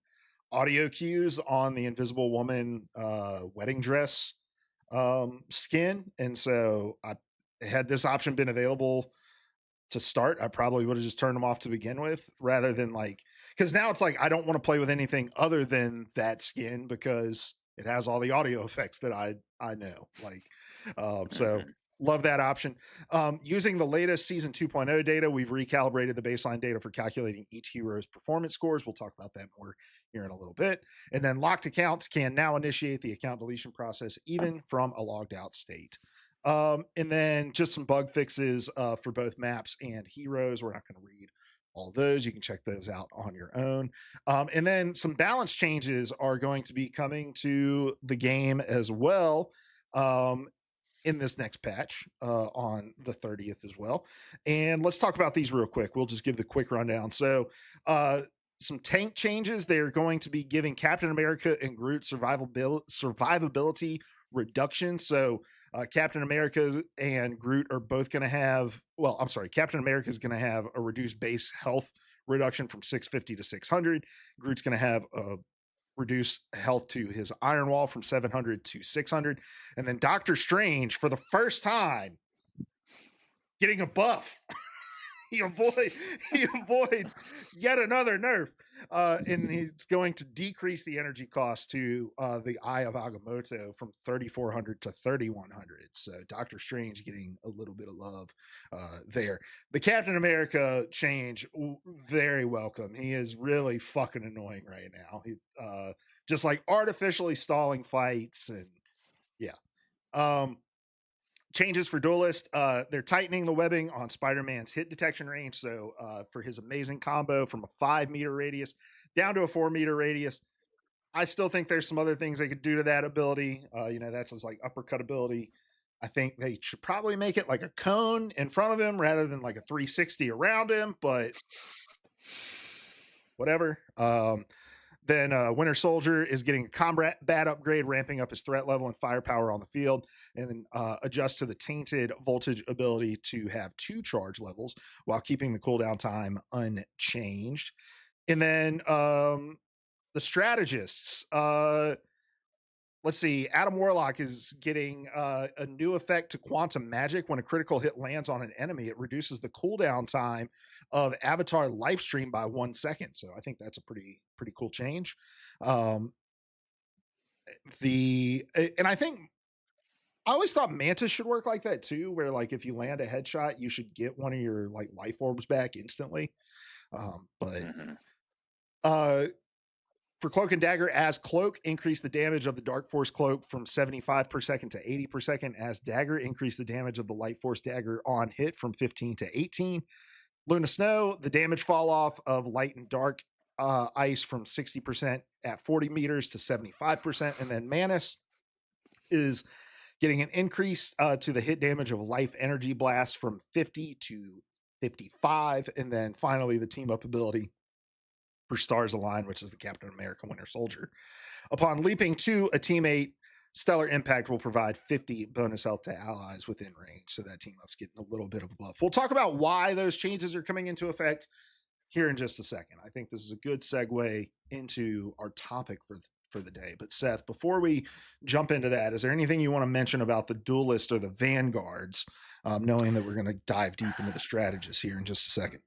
audio cues on the Invisible Woman wedding dress skin, and so I had this option been available to start, I probably would have just turned them off to begin with, rather than like, because now it's like I don't want to play with anything other than that skin because it has all the audio effects that I know. Like, so Hmm. love that option. Using the latest season 2.0 data, we've recalibrated the baseline data for calculating each hero's performance scores. We'll talk about that more here in a little bit. And then locked accounts can now initiate the account deletion process even from a logged out state. And then just some bug fixes for both maps and heroes. We're not going to read all those. You can check those out on your own. And then some balance changes are going to be coming to the game as well. In this next patch on the 30th as well. And let's talk about these real quick. We'll just give the quick rundown. So, some tank changes. They're going to be giving Captain America and Groot survivability reduction. So, Captain America and Groot are both going to have, well, I'm sorry, Captain America is going to have a reduced base health reduction from 650 to 600. Groot's going to have a reduce health to his iron wall from 700 to 600. And then Doctor Strange, for the first time, getting a buff. he avoid he avoids yet another nerf. And he's going to decrease the energy cost to the Eye of Agamotto from 3,400 to 3,100. So Doctor Strange getting a little bit of love there. The Captain America change, very welcome. He is really fucking annoying right now. He just like artificially stalling fights and yeah. Changes for Duelist. They're tightening the webbing on Spider-Man's hit detection range. So for his amazing combo from a 5-meter radius down to a 4-meter radius. I still think there's some other things they could do to that ability. That's his like uppercut ability. I think they should probably make it like a cone in front of him rather than like a 360 around him, but whatever. Then Winter Soldier is getting a combat upgrade, ramping up his threat level and firepower on the field, and then adjust to the tainted voltage ability to have 2 charge levels while keeping the cooldown time unchanged. And then the strategists. Let's see. Adam Warlock is getting a new effect to quantum magic. When a critical hit lands on an enemy, it reduces the cooldown time of Avatar life stream by 1 second. So I think that's a pretty cool change. Um, and I think I always thought Mantis should work like that too, where like if you land a headshot, you should get one of your like life orbs back instantly. But Mhm. uh, for Cloak and Dagger, as Cloak, increase the damage of the Dark Force Cloak from 75 per second to 80 per second. As Dagger, increase the damage of the Light Force Dagger on hit from 15 to 18. Luna Snow, the damage fall off of Light and Dark Ice from 60% at 40 meters to 75%. And then Manus is getting an increase to the hit damage of Life Energy Blast from 50 to 55. And then finally, the team up ability for Stars Align, which is the Captain America Winter Soldier. Upon leaping to a teammate, Stellar Impact will provide 50 bonus health to allies within range. So that team up's getting a little bit of a buff. We'll talk about why those changes are coming into effect here in just a second. I think this is a good segue into our topic for the day. But Seth, before we jump into that, is there anything you want to mention about the duelist or the vanguards, knowing that we're going to dive deep into the strategists here in just a second?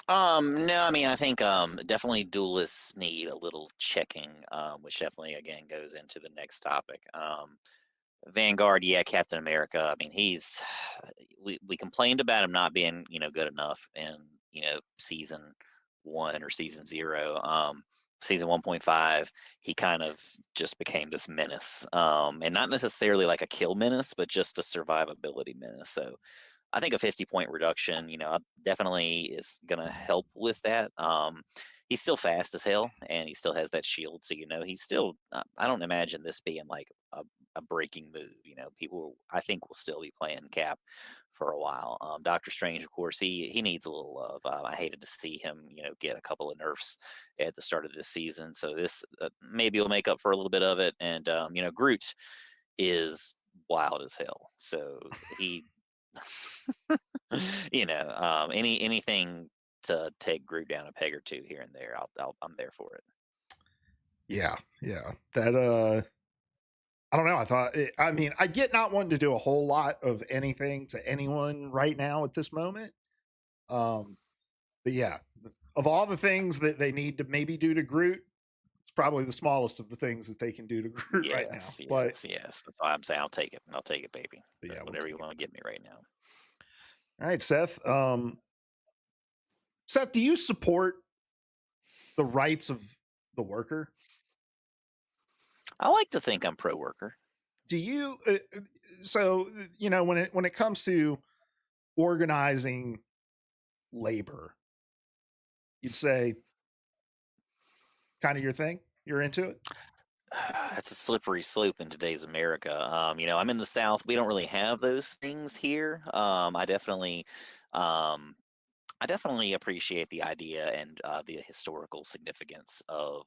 No, I mean, I think definitely duelists need a little checking, which definitely again goes into the next topic. Vanguard, yeah, Captain America. I mean, he's we complained about him not being, good enough in, season 1 or season 0. Season 1.5, he kind of just became this menace. And not necessarily like a kill menace, but just a survivability menace. So I think a 50-point reduction, definitely is going to help with that. He's still fast as hell, and he still has that shield. So, he's still, I don't imagine this being like a breaking move. People, I think, will still be playing Cap for a while. Doctor Strange, of course, he needs a little love. I hated to see him, get a couple of nerfs at the start of this season. So this maybe will make up for a little bit of it. And, Groot is wild as hell. So he anything to take Groot down a peg or two here and there, I'm there for it. Yeah, yeah. That I don't know. I mean, I get not wanting to do a whole lot of anything to anyone right now at this moment. Um, but yeah, of all the things that they need to maybe do to Groot, it's probably the smallest of the things that they can do to Groot right now. Yes, But, yes, yes. That's why I'm saying I'll take it. I'll take it, baby. yeah, we'll Whatever you take it. want to give me right now. All right, Seth. Seth, do you support the rights of the worker? I like to think I'm pro worker. Do you? So when it comes to organizing labor, you'd say kind of your thing. You're into it. It's a slippery slope in today's America. I'm in the South. We don't really have those things here. Um, I definitely appreciate the idea and the historical significance of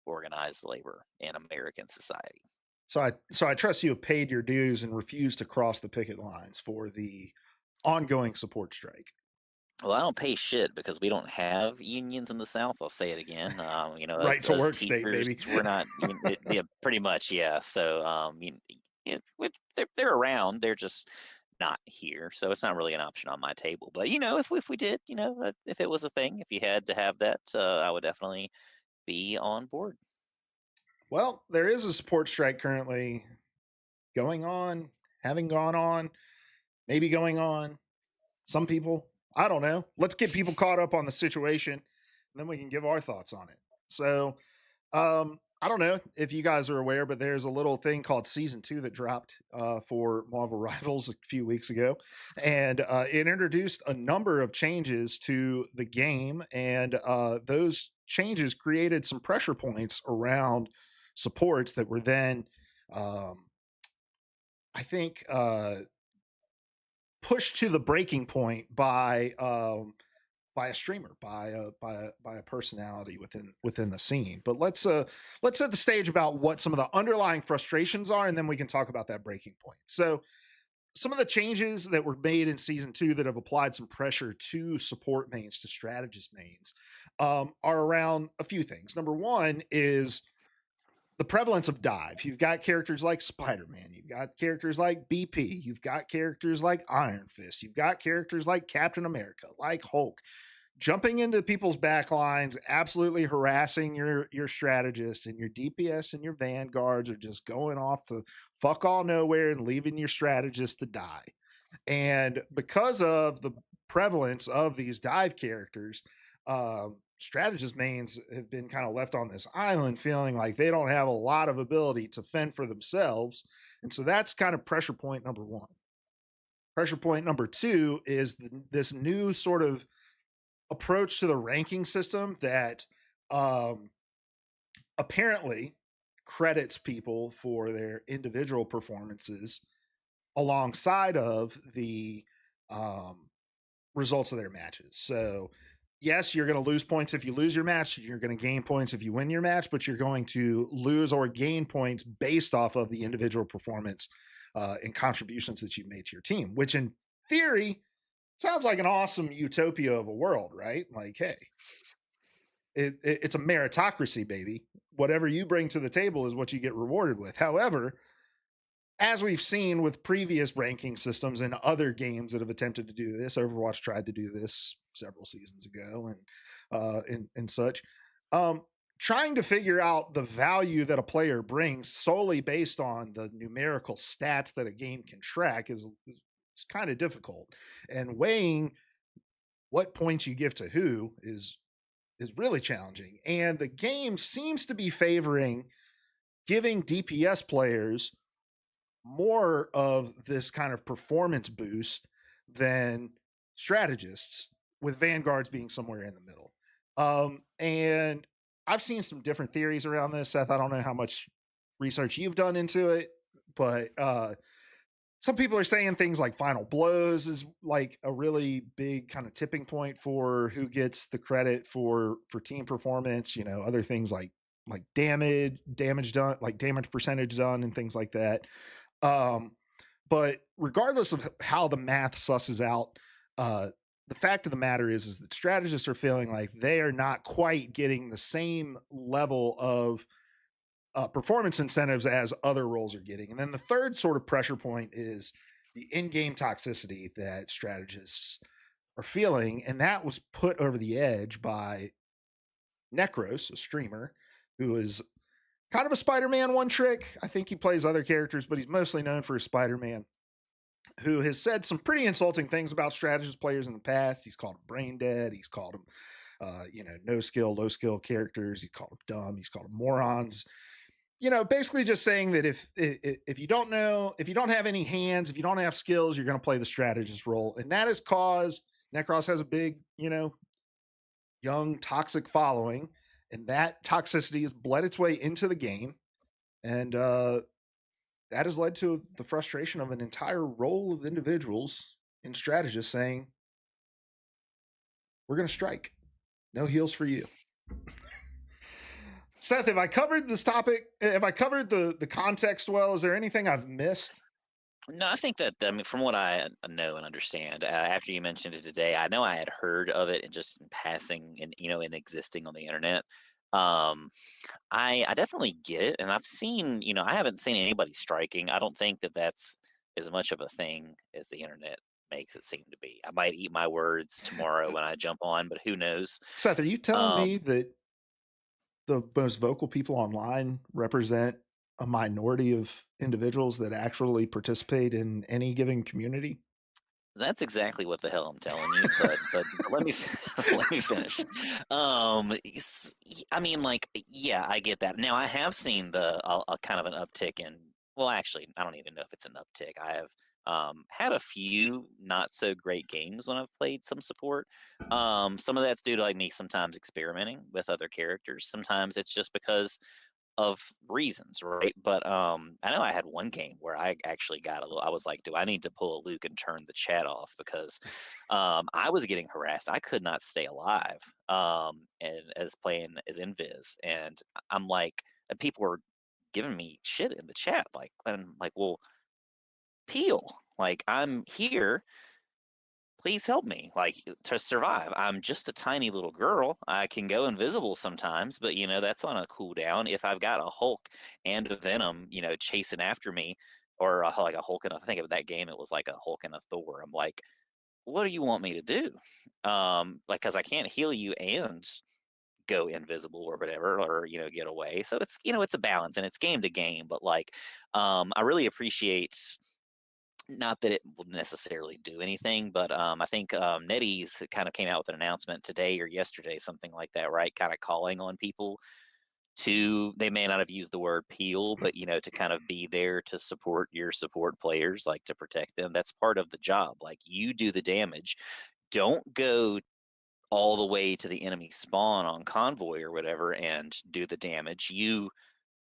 organized labor in American society. So I trust you have paid your dues and refused to cross the picket lines for the ongoing support strike. Well, I don't pay shit because we don't have unions in the South. I'll say it again. Right to Us work state, teachers, baby. we're not. Yeah, pretty much, yeah. So, they're around. They're just not here. So it's not really an option on my table. But if we did, if it was a thing, if you had to have that, I would definitely be on board. Well, there is a support strike currently going on, having gone on, maybe going on. Some people, I don't know. Let's get people caught up on the situation, and then we can give our thoughts on it. So, I don't know if you guys are aware, but there's a little thing called Season 2 that dropped for Marvel Rivals a few weeks ago. And it introduced a number of changes to the game. And those changes created some pressure points around supports that were then um, I think, pushed to the breaking point by a streamer, by a personality within the scene. But let's set the stage about what some of the underlying frustrations are, and then we can talk about that breaking point. So some of the changes that were made in season two that have applied some pressure to support mains, to strategist mains, are around a few things. Number one is the prevalence of dive. You've got characters like Spider-Man, you've got characters like BP, you've got characters like Iron Fist, you've got characters like Captain America, like Hulk, jumping into people's back lines, absolutely harassing your strategists, and your DPS and your vanguards are just going off to fuck all nowhere and leaving your strategists to die. And because of the prevalence of these dive characters, strategist mains have been kind of left on this island feeling like they don't have a lot of ability to fend for themselves. And so that's kind of pressure point number one. Pressure point number two is this new sort of approach to the ranking system that um, apparently credits people for their individual performances alongside of the um, results of their matches. So, yes, you're going to lose points if you lose your match. You're going to gain points if you win your match, but you're going to lose or gain points based off of the individual performance and contributions that you've made to your team, which in theory sounds like an awesome utopia of a world, right? Like, hey, it's a meritocracy, baby. Whatever you bring to the table is what you get rewarded with. However, as we've seen with previous ranking systems and other games that have attempted to do this, Overwatch tried to do this several seasons ago, and such. Um, Trying to figure out the value that a player brings solely based on the numerical stats that a game can track is kind of difficult, and weighing what points you give to who is really challenging. And the game seems to be favoring giving DPS players more of this kind of performance boost than strategists, with vanguards being somewhere in the middle. And I've seen some different theories around this, Seth. I don't know how much research you've done into it, but some people are saying things like final blows is like a really big kind of tipping point for who gets the credit for team performance. You know, other things like damage done, like damage percentage done, and things like that. Um, but regardless of how the math susses out, the fact of the matter is that strategists are feeling like they are not quite getting the same level of performance incentives as other roles are getting. And then the third sort of pressure point is the in-game toxicity that strategists are feeling, and that was put over the edge by Necros, a streamer who is kind of a Spider-Man one trick. I think he plays other characters, but he's mostly known for his Spider-Man, who has said some pretty insulting things about strategist players in the past. He's called them brain dead. He's called them, no skill, low skill characters. He called them dumb. He's called them morons. You know, basically just saying that if you don't know, if you don't have any hands, if you don't have skills, you're going to play the strategist role, and that has caused Necros has a big, young toxic following, and that toxicity has bled its way into the game, and that has led to the frustration of an entire roll of individuals and strategists saying, "We're going to strike. No heals for you." Seth, have I covered this topic? Have I covered the context well? Is there anything I've missed? No, I think that, I mean, from what I know and understand, after you mentioned it today, I know I had heard of it and just in passing and in existing on the internet. Um, I definitely get it, and I've seen, I haven't seen anybody striking. I don't think that that's as much of a thing as the internet makes it seem to be. I might eat my words tomorrow when I jump on, but who knows? Seth, are you telling Um, me that the most vocal people online represent a minority of individuals that actually participate in any given community? That's exactly what the hell I'm telling you, but let me let me finish. I mean, like, yeah, I get that. Now, I have seen a kind of an uptick in. Well, actually, I don't even know if it's an uptick. I have had a few not so great games when I've played some support. Some of that's due to like me sometimes experimenting with other characters. Sometimes it's just because of reasons, right? But I know I had one game where I actually got a little. I was like, do I need to pull a Luke and turn the chat off because I was getting harassed. I could not stay alive, and as playing as Invis, and I'm like, and people were giving me shit in the chat, like, and I'm like, well, Peel, like I'm here, please help me like to survive. I'm just a tiny little girl. I can go invisible sometimes, but that's on a cooldown. If I've got a Hulk and a Venom, chasing after me, or like a Hulk and I think of that game, it was like a Hulk and a Thor. I'm like, what do you want me to do? Like, cause I can't heal you and go invisible or whatever, or get away. So it's a balance and it's game to game, but like, I really appreciate, not that it will necessarily do anything, but I think NetEase kind of came out with an announcement today or yesterday, something like that, right? Kind of calling on people to, they may not have used the word peel, but to kind of be there to support your support players, like to protect them. That's part of the job. Like you do the damage. Don't go all the way to the enemy spawn on convoy or whatever and do the damage. You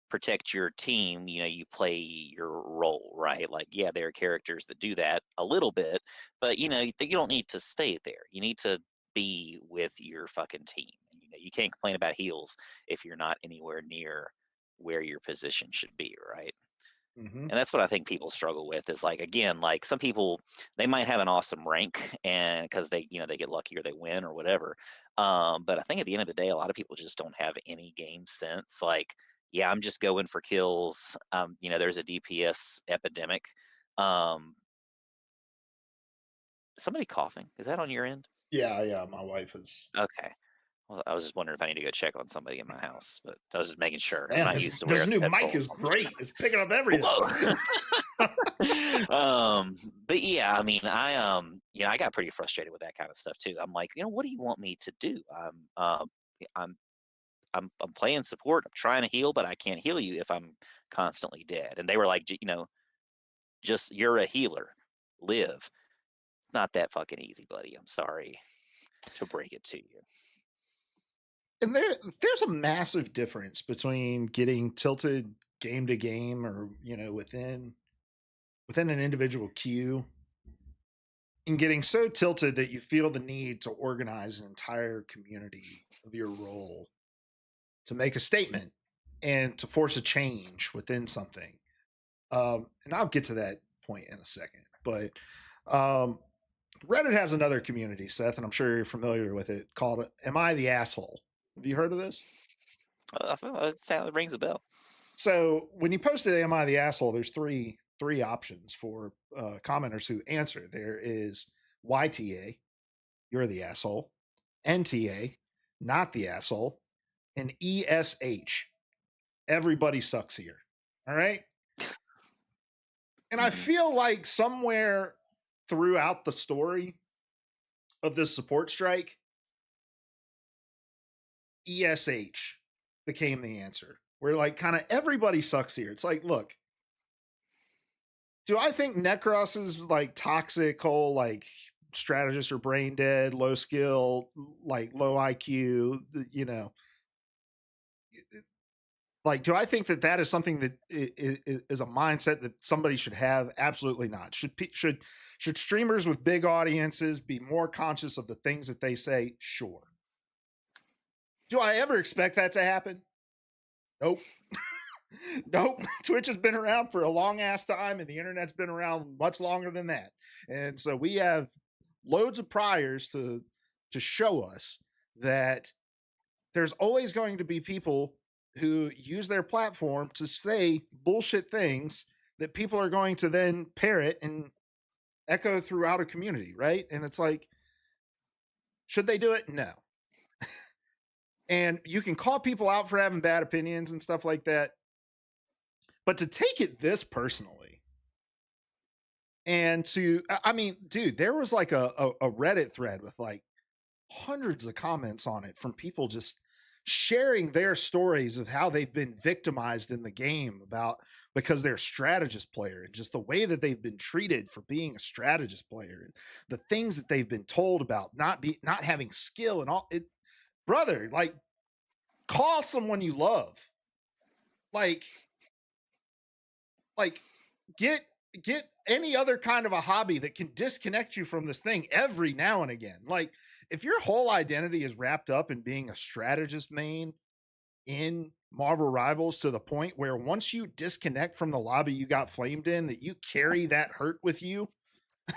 protect your team, you play your role, right? Like, yeah, there are characters that do that a little bit, but you don't need to stay there. You need to be with your fucking team. You can't complain about heals if you're not anywhere near where your position should be, right? Hmm. And that's what I think people struggle with is like, again, like some people, they might have an awesome rank and because they get lucky or they win or whatever. But I think at the end of the day, a lot of people just don't have any game sense. Like, yeah, I'm just going for kills. There's a DPS epidemic. Um, Somebody coughing. Is that on your end? Yeah, yeah. My wife is. Okay. Well, I was just wondering if I need to go check on somebody in my house, but I was just making sure. I'm Man, not this used to this wearing new mic headphones is on the great. It's picking up show. everything. Whoa. um, but yeah, I mean, I got pretty frustrated with that kind of stuff too. I'm like, what do you want me to do? I'm I'm playing support. I'm trying to heal, but I can't heal you if I'm constantly dead. And they were like, just you're a healer. Live. It's not that fucking easy, buddy. I'm sorry to break it to you. And there's a massive difference between getting tilted game to game, or within an individual queue, and getting so tilted that you feel the need to organize an entire community of your role to make a statement and to force a change within something. And I'll get to that point in a second. But um, Reddit has another community, Seth, and I'm sure you're familiar with it, called "Am I the Asshole?" Have you heard of this? I feel it rings a bell. So when you posted "Am I the Asshole?" there's three options for commenters who answer. There is YTA, you're the asshole; NTA, not the asshole; and ESH, everybody sucks here. All right. And I Hmm. feel like somewhere throughout the story of this support strike, ESH became the answer. Where like kind of everybody sucks here. It's like, look, do I think Necros is like toxic, whole like strategist or brain dead, low skill, like low IQ, like, do I think that that is something that is a mindset that somebody should have? Absolutely not. Should streamers with big audiences be more conscious of the things that they say? Sure. Do I ever expect that to happen? Nope. Nope. Twitch has been around for a long ass time, and the internet's been around much longer than that. And so we have loads of priors to show us that there's always going to be people who use their platform to say bullshit things that people are going to then parrot and echo throughout a community, right? And it's like, should they do it? No. And you can call people out for having bad opinions and stuff like that. But to take it this personally, and I mean, dude, there was like a Reddit thread with like hundreds of comments on it from people just sharing their stories of how they've been victimized in the game about because they're a strategist player, and just the way that they've been treated for being a strategist player, and the things that they've been told about not having skill and all it. Brother, like, call someone you love. Like like get get any other kind of a hobby that can disconnect you from this thing every now and again. Like if your whole identity is wrapped up in being a strategist main in Marvel Rivals to the point where once you disconnect from the lobby you got flamed in, that you carry that hurt with you It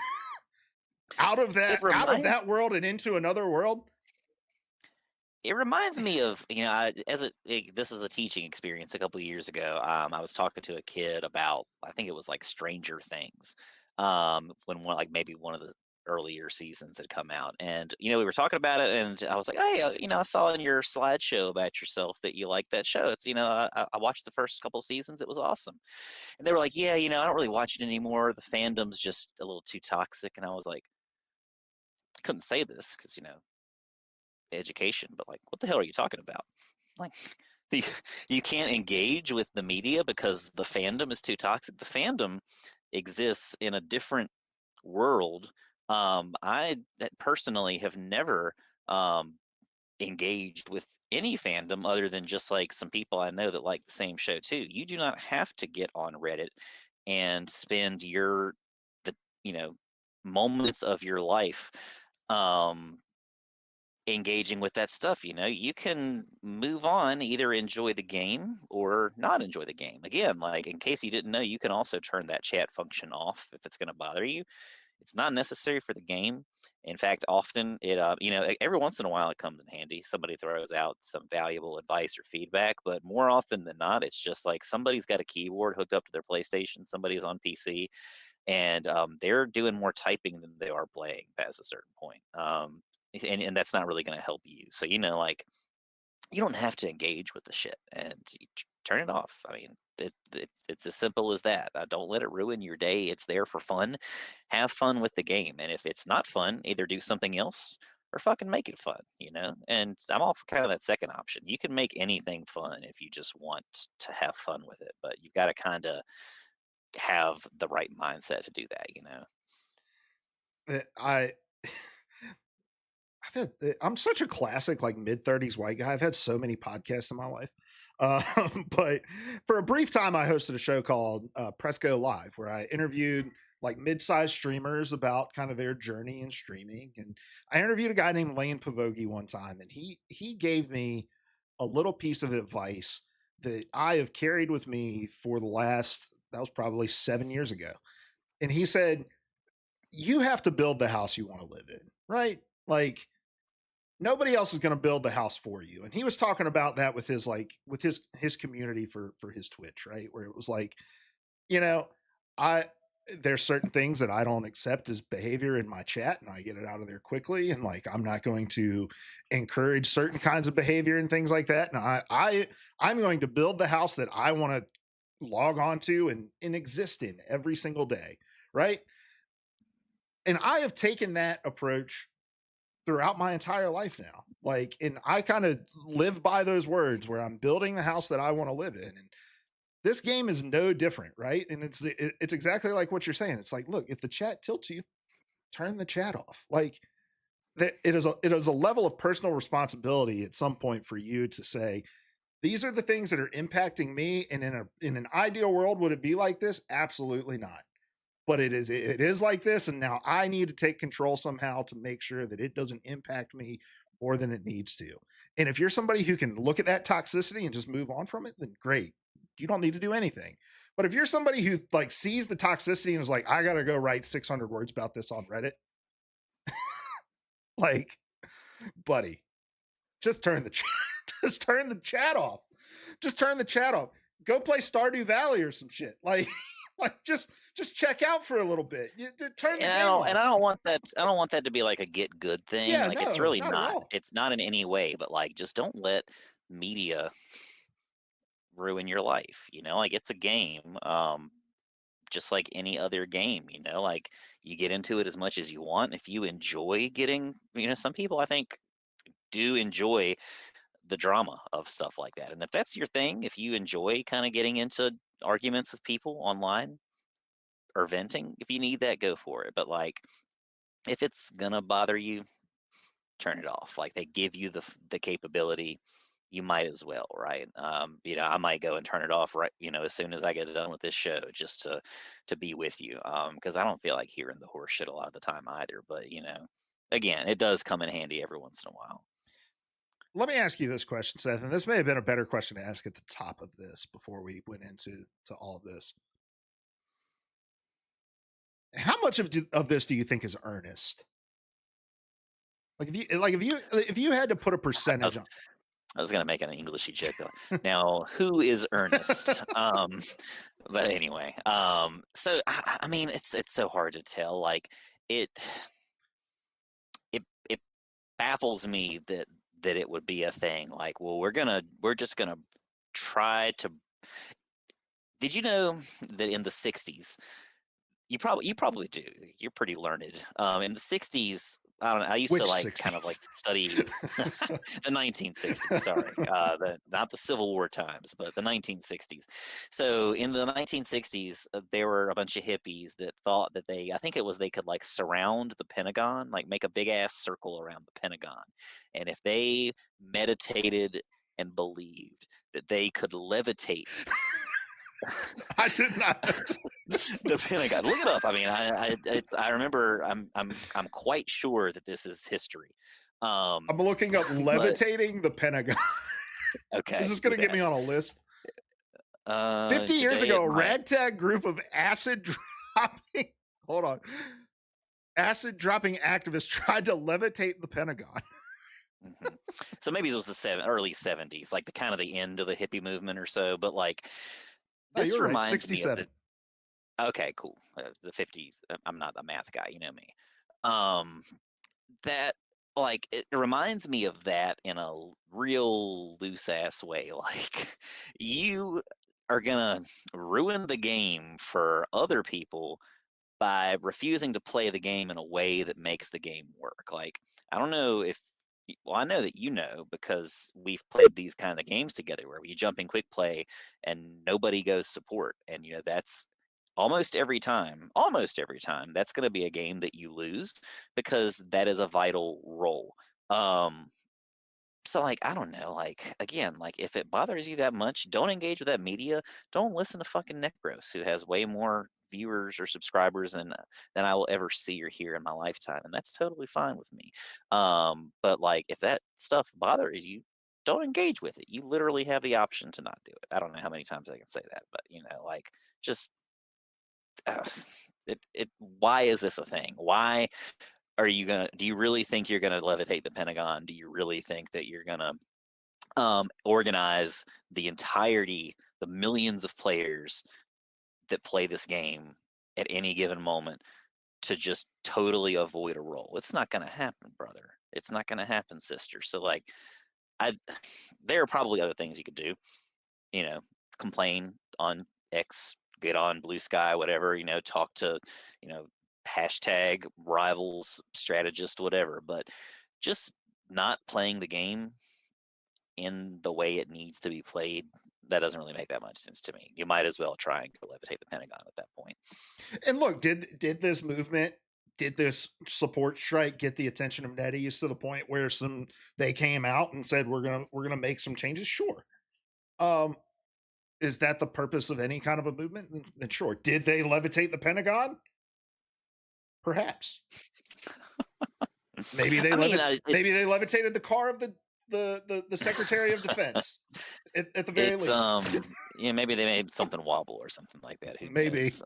out of reminds that world and into another world. it reminds me of, this is a teaching experience a couple of years ago. I was talking to a kid about, I think it was like Stranger Things, when one, like maybe one of the earlier seasons had come out, and we were talking about it, and I was like, hey, I saw in your slideshow about yourself that you like that show. It's, I watched the first couple seasons, it was awesome. And they were like, yeah, I don't really watch it anymore. The fandom's just a little too toxic. And I was like, I couldn't say this because education, but like, what the hell are you talking about? Like, you, you can't engage with the media because the fandom is too toxic. The fandom exists in a different world. I personally have never um, engaged with any fandom other than just like some people I know that like the same show too. You do not have to get on Reddit and spend the you know moments of your life um engaging with that stuff. You can move on, either enjoy the game or not enjoy the game. Again, like, in case you didn't know, you can also turn that chat function off if it's going to bother you. It's not necessary for the game. In fact, often every once in a while it comes in handy. Somebody throws out some valuable advice or feedback, but more often than not, it's just like somebody's got a keyboard hooked up to their PlayStation, somebody's on PC, and they're doing more typing than they are playing past a certain point. And that's not really going to help you. So, like, you don't have to engage with the shit, and turn it off. I mean, it's as simple as that. Don't let it ruin your day. It's there for fun. Have fun with the game, and if it's not fun, either do something else or fucking make it fun. And I'm all for kind of that second option. You can make anything fun if you just want to have fun with it, but you've got to kind of have the right mindset to do that. I I'm such a classic like mid-30s white guy. I've had so many podcasts in my life. But for a brief time I hosted a show called Press Go Live, where I interviewed like mid-sized streamers about kind of their journey in streaming. And I interviewed a guy named Lane Pavogi one time, and he gave me a little piece of advice that I have carried with me for the last, that was probably 7 years ago. And he said, you have to build the house you want to live in, right? Like nobody else is going to build the house for you. And he was talking about that with his his community for his Twitch, right? Where it was like, you know, I there's certain things that I don't accept as behavior in my chat, and I get it out of there quickly. And like I'm not going to encourage certain kinds of behavior and things like that. And I'm going to build the house that I want to log on to and exist in every single day, right? And I have taken that approach throughout my entire life now. Like, and I kind of live by those words where I'm building the house that I want to live in. And this game is no different, right? And it's exactly like what you're saying. It's like, look, if the chat tilts you, turn the chat off. Like it is a level of personal responsibility at some point for you to say, these are the things that are impacting me. And in an ideal world, would it be like this? Absolutely not, but it is like this, and now I need to take control somehow to make sure that it doesn't impact me more than it needs to. And if you're somebody who can look at that toxicity and just move on from it, then great, you don't need to do anything. But if you're somebody who like sees the toxicity and is like, I gotta go write 600 words about this on Reddit, like, buddy, just turn the chat just turn the chat off. Just turn the chat off. Go play Stardew Valley or some shit. Like like just check out for a little bit. Turn the And game I off. don't want that. I don't want that to be like a get good thing. Yeah, Like, it's no, really not at not. all. It's not in any way. But like, just don't let media ruin your life. Like, it's a game. Just like any other game. Like, you get into it as much as you want. If you enjoy getting, some people, I think, do enjoy the drama of stuff like that. And if that's your thing, if you enjoy kind of getting into arguments with people online or venting, if you need that, go for it. But like, if it's gonna bother you, turn it off. Like, they give you the capability. you might as well, right? I might go and turn it off right, as soon as I get done with this show, just to be with you, because I don't feel like hearing the horse shit a lot of the time either. But again, it does come in handy every once in a while. Let me ask you this question, Seth, and this may have been a better question to ask at the top of this before we went into all of this. How much of this do you think is earnest? Like if you had to put a I percentage was on. I was gonna make an Englishy joke though. Now, who is Ernest? But anyway, so I mean, it's so hard to tell. Like it it baffles me that it would be a thing. Like, well, we're just gonna try to. Did you know that in the '60s, you probably do. You're pretty learned. In the '60s, I don't know. I used to Which like kind of 60s? like study the 1960s. Sorry, not the Civil War times, but the 1960s. So in the 1960s, there were a bunch of hippies that thought that I think it was they could like surround the Pentagon, like make a big ass circle around the Pentagon, and if they meditated and believed that they could levitate I did not know this. the Pentagon. Look it up. I mean, I remember. I'm quite sure that this is history. I'm looking up But levitating the Pentagon. Is okay, this do going to get that. me on a list? 50 years Today ago, it a might. ragtag group of acid dropping, hold on, acid dropping activists tried to levitate the Pentagon. Mhm. So maybe it was the early '70s, like the kind of the end of the hippie movement or so. But like, Oh, this you're right. reminds me of 67. the. Okay, cool. The '50s. I'm not a math guy, you know me. Um, that like it reminds me of that in a real loose ass way. Like you are gonna ruin the game for other people by refusing to play the game in a way that makes the game work. Like, I don't know if, well, I know that you know because we've played these kind of games together where you jump in quick play and nobody goes support. And, that's almost every time, that's going to be a game that you lose because that is a vital role. Um, so like I don't know, like again, like if it bothers you that much, don't engage with that media. Don't listen to fucking Necros, who has way more viewers or subscribers than I will ever see or hear in my lifetime, and that's totally fine with me. But like if that stuff bothers you, don't engage with it. You literally have the option to not do it. I don't know how many times I can say that, but like just uh, why is this a thing? Why are you gonna? Do you really think you're gonna levitate the Pentagon? Do you really think that you're gonna organize the entirety, the millions of players that play this game at any given moment to just totally avoid a roll? It's not going to happen, brother. It's not going to happen, sister. So like, I, there are probably other things you could do. You know, complain on X, get on Blue Sky, whatever. Talk to, you know, hashtag rivals, strategist, whatever. But just not playing the game in the way it needs to be played, that doesn't really make that much sense to me. You might as well try and go levitate the Pentagon at that point. And look, did this movement, did this support strike get the attention of NetEase to the point where they came out and said we're gonna make some changes? Sure. Um, is that the purpose of any kind of a movement? Then sure. Did they levitate the Pentagon? Perhaps. I mean, it's Maybe they levitated the car of the Secretary of Defense at the very it's least. maybe they made something wobble or something like that. Who Maybe. knows?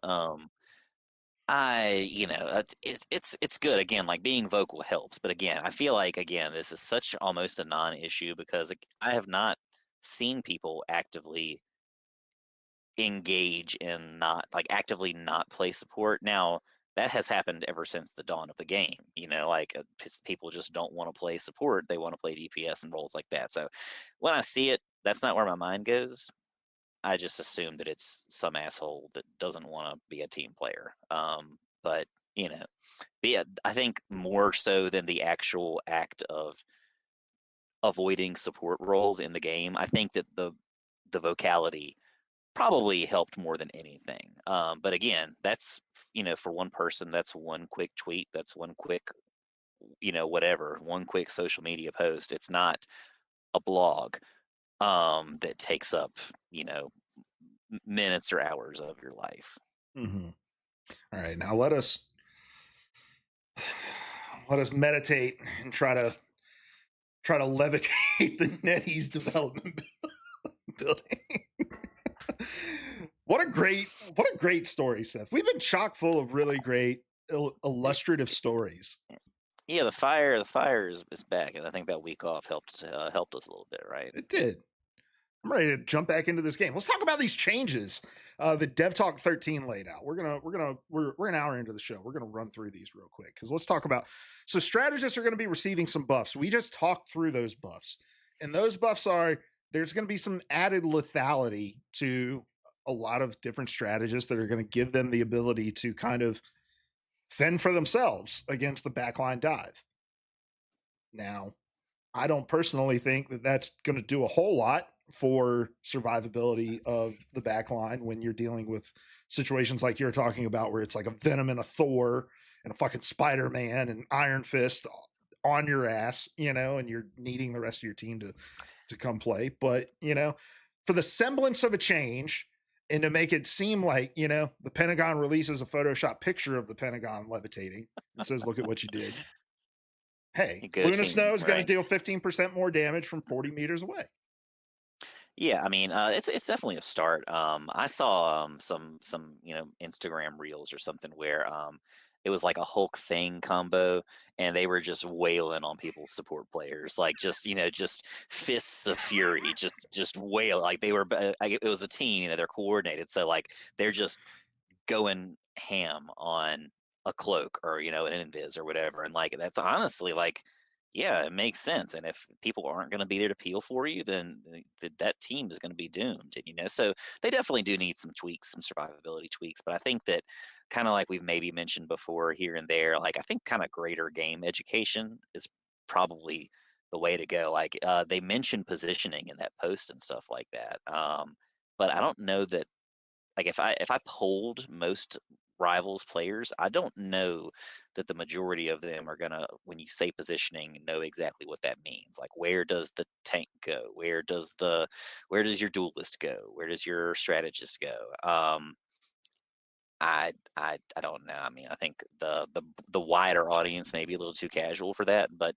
It's good again. Like being vocal helps, but again, I feel like again this is such almost a non-issue because like, I have not seen people actively engage in not like actively not play support. Now, that has happened ever since the dawn of the game. Like people just don't want to play support. They want to play DPS and roles like that. So when I see it, that's not where my mind goes. I just assume that it's some asshole that doesn't want to be a team player. But you know, I think more so than the actual act of avoiding support roles in the game, I think that the vocality probably helped more than anything. But again, that's for one person, that's one quick tweet, that's one quick whatever, one quick social media post. It's not a blog. that takes up, you know, minutes or hours of your life. Hmm. All right, now let us meditate and try to levitate the NetEase development building. What a great story, Seth. We've been chock full of really great illustrative stories. Yeah, the fire is back, and I think that week off helped us a little bit, right? It did. I'm ready to jump back into this game. Let's talk about these changes that Dev Talk 13 laid out. We're an hour into the show. We're gonna run through these real quick because let's talk about. So strategists are going to be receiving some buffs. We just talked through those buffs, and those buffs are there's going to be some added lethality to a lot of different strategists that are going to give them the ability to kind of fend for themselves against the backline dive. Now, I don't personally think that that's going to do a whole lot for survivability of the back line when you're dealing with situations like you're talking about, where it's like a Venom and a Thor and a fucking Spider Man and Iron Fist on your ass, and you're needing the rest of your team to come play. But for the semblance of a change. And to make it seem like, the Pentagon releases a Photoshop picture of the Pentagon levitating and says, look at what you did. Hey, Go Luna team, Snow is going to right? deal 15% more damage from 40 meters away. Yeah, I mean, it's definitely a start. I saw some Instagram reels or something where it was like a Hulk Thing combo, and they were just wailing on people's support players, like just fists of fury, just wail like they were. It was a team, they're coordinated, so like they're just going ham on a cloak or an invis or whatever, and like that's honestly like, yeah, it makes sense. And if people aren't going to be there to peel for you, then that team is going to be doomed. And so they definitely do need some tweaks, some survivability tweaks. But I think that, kind of like we've maybe mentioned before here and there, like I think kind of greater game education is probably the way to go. Like they mentioned positioning in that post and stuff like that, but I don't know that, like, if I polled most rivals players, I don't know that the majority of them are gonna, when you say positioning, know exactly what that means. Like, where does the tank go? Where does your duelist go? Where does your strategist go? I don't know. I mean, I think the wider audience may be a little too casual for that, but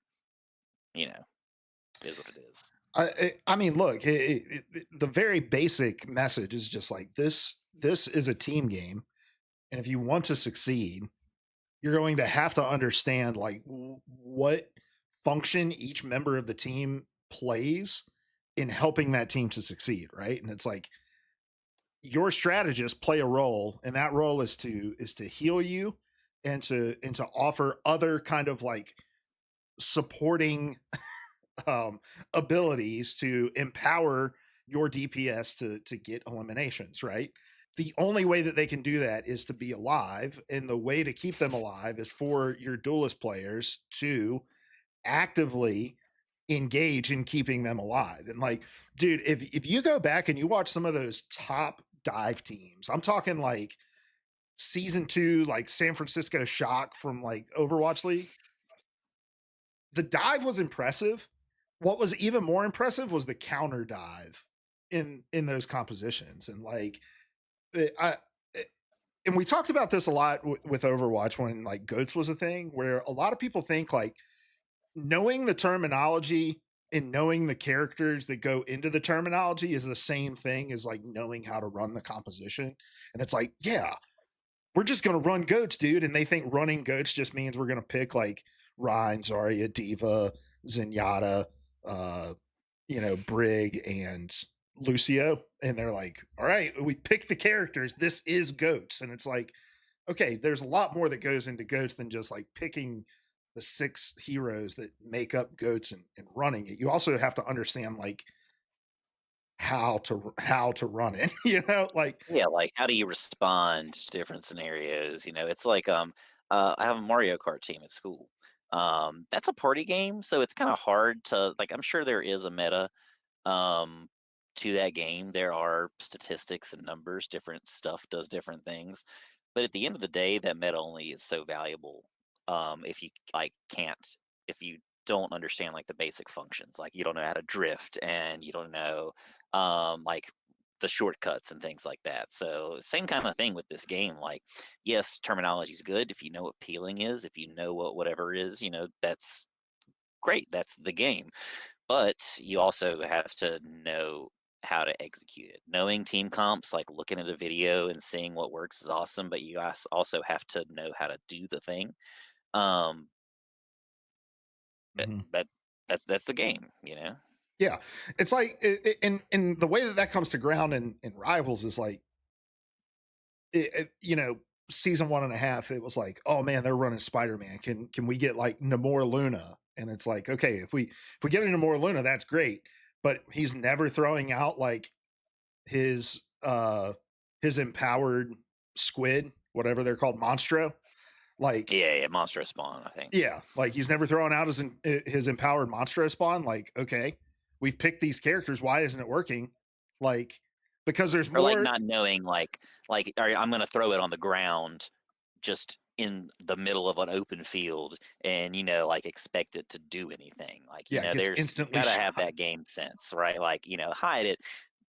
you know, it is what it is. I mean, look, the very basic message is just like this. This is a team game, and if you want to succeed, you're going to have to understand like what function each member of the team plays in helping that team to succeed, right? And it's like your strategists play a role, and that role is to heal you and to offer other kind of like supporting um, abilities to empower your DPS to get eliminations, right? The only way that they can do that is to be alive, and the way to keep them alive is for your duelist players to actively engage in keeping them alive. And like, dude, if you go back and you watch some of those top dive teams, I'm talking like season 2, like San Francisco Shock from like Overwatch League, the dive was impressive. What was even more impressive was the counter dive in those compositions. And like I and we talked about this a lot with Overwatch when like goats was a thing, where a lot of people think like knowing the terminology and knowing the characters that go into the terminology is the same thing as like knowing how to run the composition. And it's like, yeah, we're just going to run goats, dude. And they think running goats just means we're going to pick like Ryan, Zarya, Diva, Zenyatta, uh, Brig, and Lucio. And they're like, all right, we picked the characters. This is goats. And it's like, okay, there's a lot more that goes into goats than just like picking the 6 heroes that make up goats and running it. You also have to understand like how to run it, like Yeah, like how do you respond to different scenarios? It's like I have a Mario Kart team at school. That's a party game, so it's kind of hard to, like, I'm sure there is a meta um to that game. There are statistics and numbers, different stuff does different things. But at the end of the day, that meta only is so valuable if you like can't if you don't understand like the basic functions. Like you don't know how to drift, and you don't know like the shortcuts and things like that. So same kind of thing with this game. Like, yes, terminology is good if you know what peeling is, if you know what whatever is, that's great. That's the game. But you also have to know how to execute it. Knowing team comps, like looking at a video and seeing what works is awesome, but you guys also have to know how to do the thing. Um, Mhm. but that's the game. Yeah, it's like, and the way that that comes to ground in Rivals is like, season 1.5, it was like, oh man, they're running Spider-Man. Can we get like Namor Luna? And it's like, okay, if we get a Namor Luna, that's great, but he's never throwing out like his his empowered squid, whatever they're called, Monstro. Like, Yeah, yeah, Monster Spawn, I think. yeah, like he's never throwing out his empowered Monstro spawn. Like, okay, we've picked these characters. Why isn't it working? Like, because there's Or like more. not knowing like all right, I'm gonna throw it on the ground just in the middle of an open field and like expect it to do anything. Like, Yeah, it gets you've instantly got to have shot. that game sense, right? Like, hide it.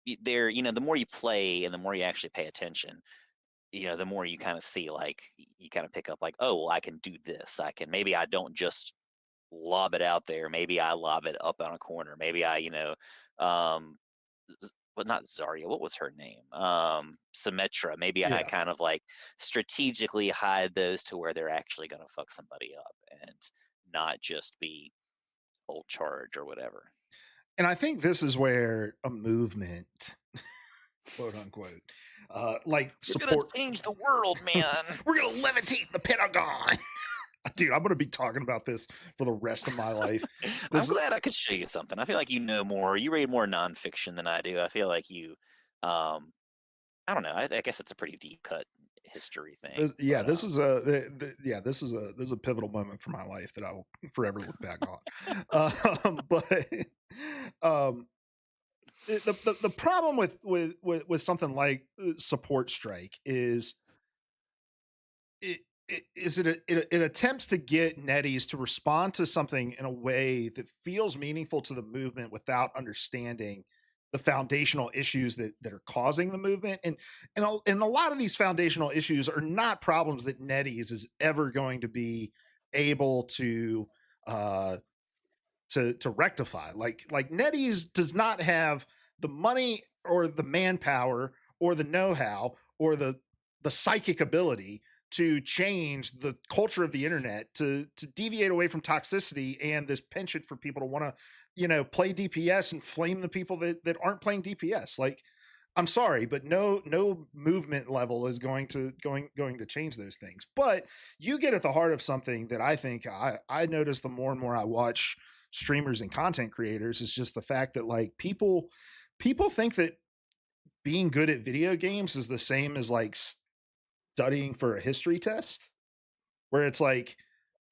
The more you play and the more you actually pay attention, the more you kind of see like you kind of pick up like, oh, well, I can do this. Maybe I don't just lob it out there. Maybe I lob it up on a corner. Maybe um well, not Zarya, what was her name? Symmetra. Maybe I Yeah, kind of like strategically hide those to where they're actually gonna fuck somebody up and not just be old charge or whatever. and I think this is where a movement, quote unquote, like We're gonna support. change the world, man. We're gonna levitate the Pentagon. Dude, I'm gonna be talking about this for the rest of my life. I'm This glad I could show you something. I feel like you know more. You read more nonfiction than I do. I feel like um, I don't know. I guess it's a pretty deep cut history thing, yeah, but this is a yeah, this is a pivotal moment for my life that I will forever look back on. But um, the problem with something like Support Strike is it attempts to get netties to respond to something in a way that feels meaningful to the movement without understanding the foundational issues that are causing the movement, and a lot of these foundational issues are not problems that netties is ever going to be able uh to rectify. Like NetEase does not have the money or the manpower or the know-how or the psychic ability to change the culture of the internet, to deviate away from toxicity and this penchant for people to want to play DPS and flame the people that aren't playing DPS. Like, I'm sorry, but no movement level is going to change those things. But you get at the heart of something that I think I notice the more and more I watch streamers and content creators, is just the fact that like people think that being good at video games is the same as like studying for a history test, where it's like,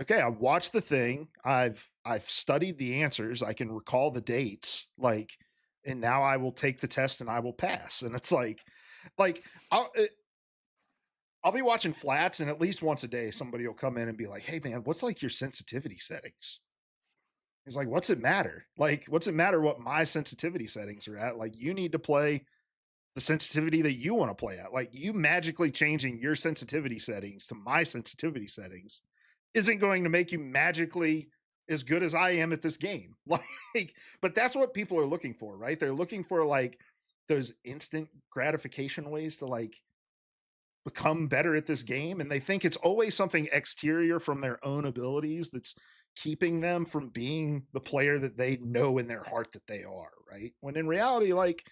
okay, I watched the thing, I've studied the answers, I can recall the dates, like, and now I will take the test and I will pass. And it's like I'll be watching flats, and at least once a day somebody will come in and be like, "Hey man, what's like your sensitivity settings?" He's like, "What's it matter? Like, what's it matter what my sensitivity settings are at? Like, you need to play the sensitivity that you want to play at. Like, you magically changing your sensitivity settings to my sensitivity settings isn't going to make you magically as good as I am at this game." Like, but that's what people are looking for, right? They're looking for like those instant gratification ways to like become better at this game, and they think it's always something exterior from their own abilities that's keeping them from being the player that they know in their heart that they are, right? When in reality, like,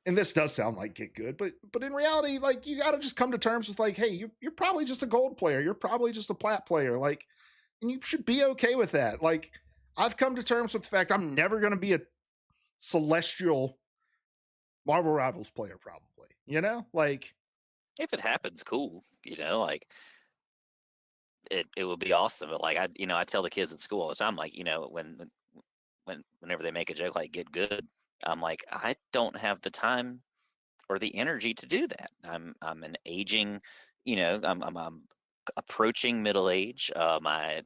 and this does sound like get good, but in reality, like, you got to just come to terms with like, hey, you're probably just a gold player, you're probably just a plat player, like, and you should be okay with that. Like, I've come to terms with the fact I'm never going to be a celestial Marvel Rivals player, probably, like, if it happens, cool. Like it would be awesome. But like I tell the kids at school all the time, like whenever they make a joke like get good, I'm like I don't have the time or the energy to do that. I'm an aging, I'm approaching middle age. My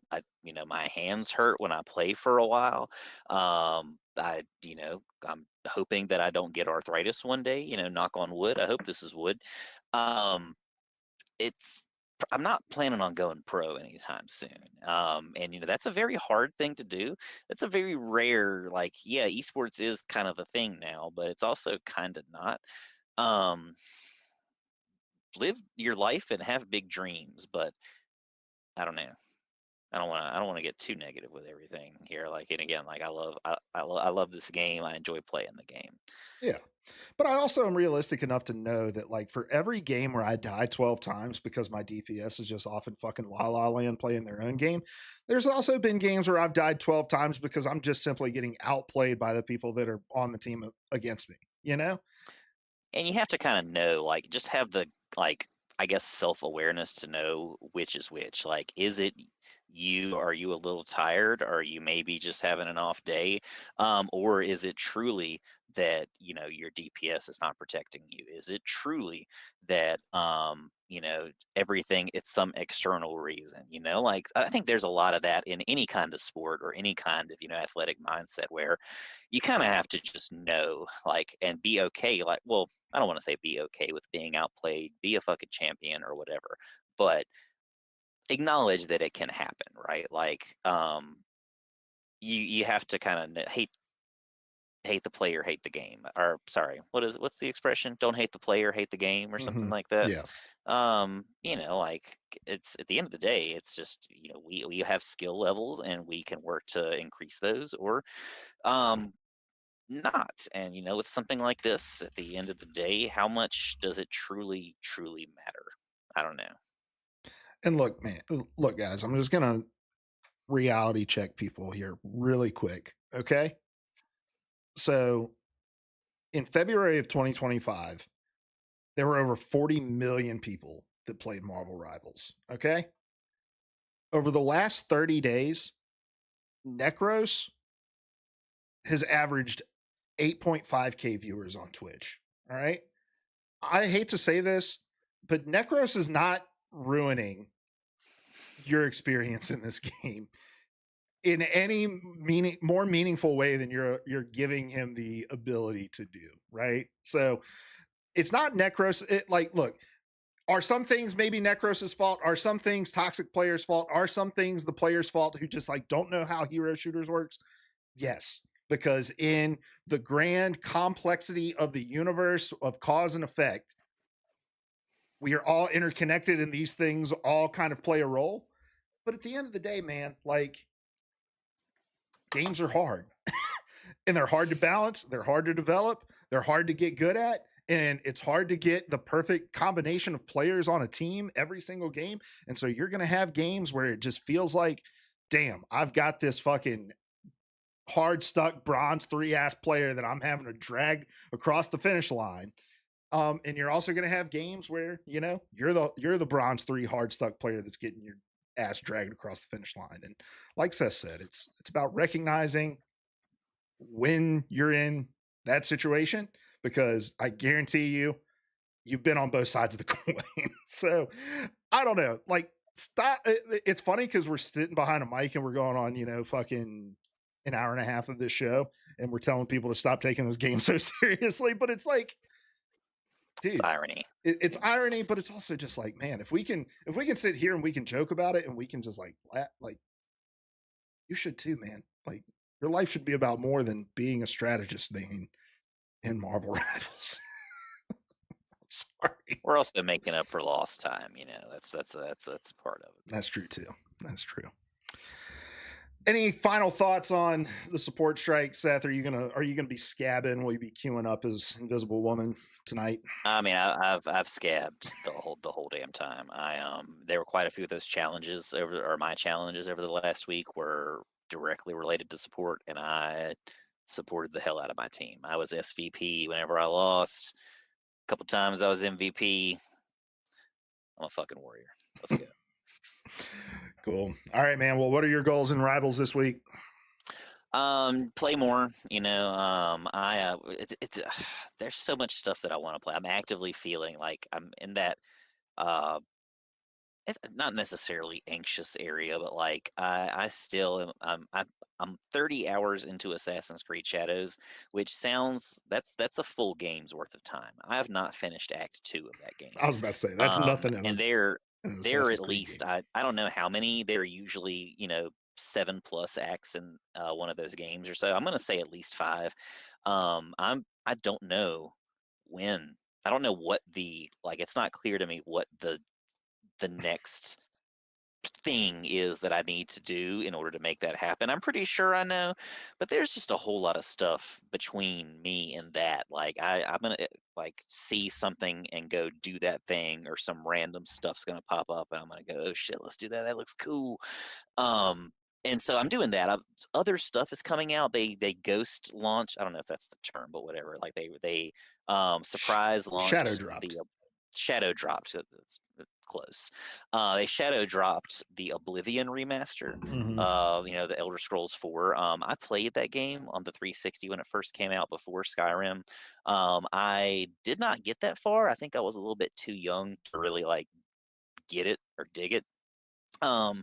hands hurt when I play for a while. I'm hoping that I don't get arthritis one day. Knock on wood. I hope this is wood. Um, it's I'm not planning on going pro anytime soon. And that's a very hard thing to do. That's a very rare, like, yeah, esports is kind of a thing now, but it's also kind of not. Um, Live your life and have big dreams, but I don't know. I don't want to get too negative with everything here. Like, and again, like I love this game. I enjoy playing the game. Yeah. But I also am realistic enough to know that, like, for every game where I die 12 times because my DPS is just off in fucking La La Land playing their own game, there's also been games where I've died 12 times because I'm just simply getting outplayed by the people that are on the team against me, you know? And you have to kind of know, like, just have the, like, I guess, self-awareness to know which is which. Like, is it you? Are you a little tired? Are you maybe just having an off day? Or is it truly that, your DPS is not protecting you? Is it truly that, everything, it's some external reason? Like, I think there's a lot of that in any kind of sport or any kind of, athletic mindset, where you kind of have to just know, like, and be okay. Like, well, I don't want to say be okay with being outplayed, be a fucking champion or whatever, but acknowledge that it can happen, right? Like, you have to kind of hate the player, hate the game, or sorry, what's the expression? Don't hate the player, hate the game, or something Hmm. like that. Yeah. Like, it's at the end of the day, it's just, we have skill levels and we can work to increase those, or um not. And with something like this, at the end of the day, how much does it truly matter? I don't know. And look, man, look, guys, I'm just going to reality check people here really quick. Okay. So in February of 2025, there were over 40 million people that played Marvel Rivals. Okay. Over the last 30 days, Necros has averaged 8.5K viewers on Twitch. All right. I hate to say this, but Necros is not ruining your experience in this game in any more meaningful way than you're giving him the ability to do, right? So it's not Necros. Like, look, are some things maybe Necros's fault? Are some things toxic players' fault? Are some things the players' fault who just like don't know how hero shooters works? Yes, because in the grand complexity of the universe of cause and effect, we are all interconnected and these things all kind of play a role. But at the end of the day, man, like, games are hard and they're hard to balance, they're hard to develop, they're hard to get good at, and it's hard to get the perfect combination of players on a team every single game. And so you're going to have games where it just feels like, damn, I've got this fucking hard stuck bronze 3 ass player that I'm having to drag across the finish line. And you're also going to have games where, you're the bronze 3 hard stuck player that's getting your ass dragged across the finish line. And like Seth said, it's about recognizing when you're in that situation, because I guarantee you've been on both sides of the coin. So I don't know, like, stop. It's funny because we're sitting behind a mic and we're going on, fucking an hour and a half of this show, and we're telling people to stop taking this game so seriously. But it's like, It's dude, irony. it's irony, but it's also just like, man, if we can sit here and we can joke about it and we can just like like, you should too, man. Like, your life should be about more than being a strategist in Marvel Rivals. Sorry. We're also making up for lost time. That's part of it. That's true too. That's true. Any final thoughts on the support strike, Seth? Are you gonna be scabbing? Will you be queuing up as Invisible Woman tonight? I mean, I've scabbed the whole damn time. There were quite a few of those challenges or my challenges over the last week were directly related to support, and I supported the hell out of my team. I was SVP whenever I lost. A couple times I was MVP. I'm a fucking warrior. Let's go. Cool. All right, man. Well, what are your goals in Rivals this week? Play more. There's so much stuff that I want to play. I'm actively feeling like I'm in that uh not necessarily anxious area, but like I still am. I'm 30 hours into Assassin's Creed Shadows, which sounds that's a full game's worth of time. I have not finished Act Two of that game, I was about to say that's nothing in, and in an they're Assassin's at Creed least game. I don't know how many. They're usually 7+ acts in one of those games or so. I'm gonna say at least five. I don't know when. I don't know what the like. It's not clear to me what the next thing is that I need to do in order to make that happen. I'm pretty sure I know, but there's just a whole lot of stuff between me and that. Like I'm gonna like see something and go do that thing, or some random stuff's gonna pop up, and I'm gonna go, oh shit, let's do that. That looks cool. Um, and so I'm doing that. Other stuff is coming out. They ghost launch. I don't know if that's the term, but whatever. Like they Sh- surprise Shadow launched dropped. the shadow dropped. So that's close. They shadow dropped the Oblivion remaster. Hmm. The Elder Scrolls 4. I played that game on the 360 when it first came out before Skyrim. I did not get that far. I think I was a little bit too young to really like get it or dig it. Um,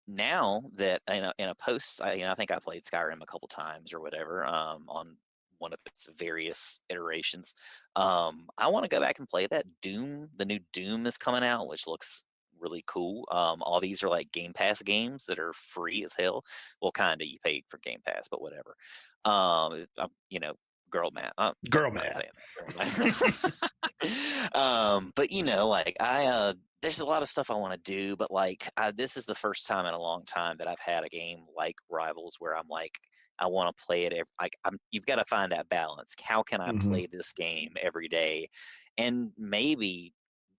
Now that in a post, I think I played Skyrim a couple times or whatever, on one of its various iterations. I want to go back and play that Doom. The new Doom is coming out, which looks really cool. All these are like Game Pass games that are free as hell. Well, kind of, you paid for Game Pass, but whatever. Girl math. Girl Not math. saying that. Girl math. But like there's a lot of stuff I want to do, but like this is the first time in a long time that I've had a game like Rivals where I'm like, I want to play it. You've got to find that balance. How can I Hmm. play this game every day, and maybe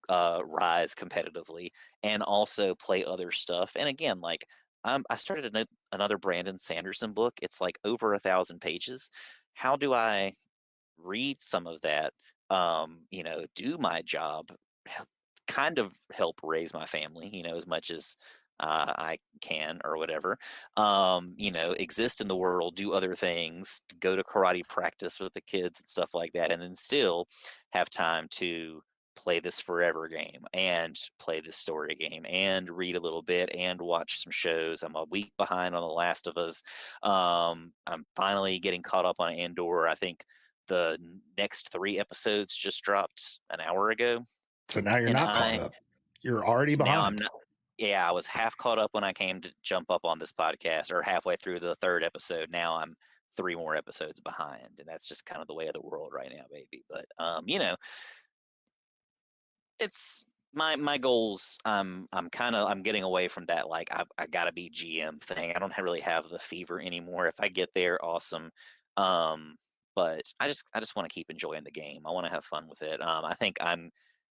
rise competitively, and also play other stuff? And again, like I started another Brandon Sanderson book. It's like over 1,000 pages. How do I read some of that, do my job, hel- kind of help raise my family, as much as I can or whatever, exist in the world, do other things, go to karate practice with the kids and stuff like that, and then still have time to play this forever game and play this story game and read a little bit and watch some shows. I'm a week behind on The Last of Us. I'm finally getting caught up on Andor. I think the next 3 episodes just dropped an hour ago, So now you're and not caught up. You're already now I'm behind. not. Yeah, I was half caught up when I came to jump up on this podcast, or halfway through the 3rd episode. Now I'm 3 more episodes behind, and that's just kind of the way of the world right now, baby. But it's my goals. I'm getting away from that. Like I gotta be GM thing. I don't really have the fever anymore. If I get there, awesome. Um, but I just want to keep enjoying the game. I want to have fun with it. I think I'm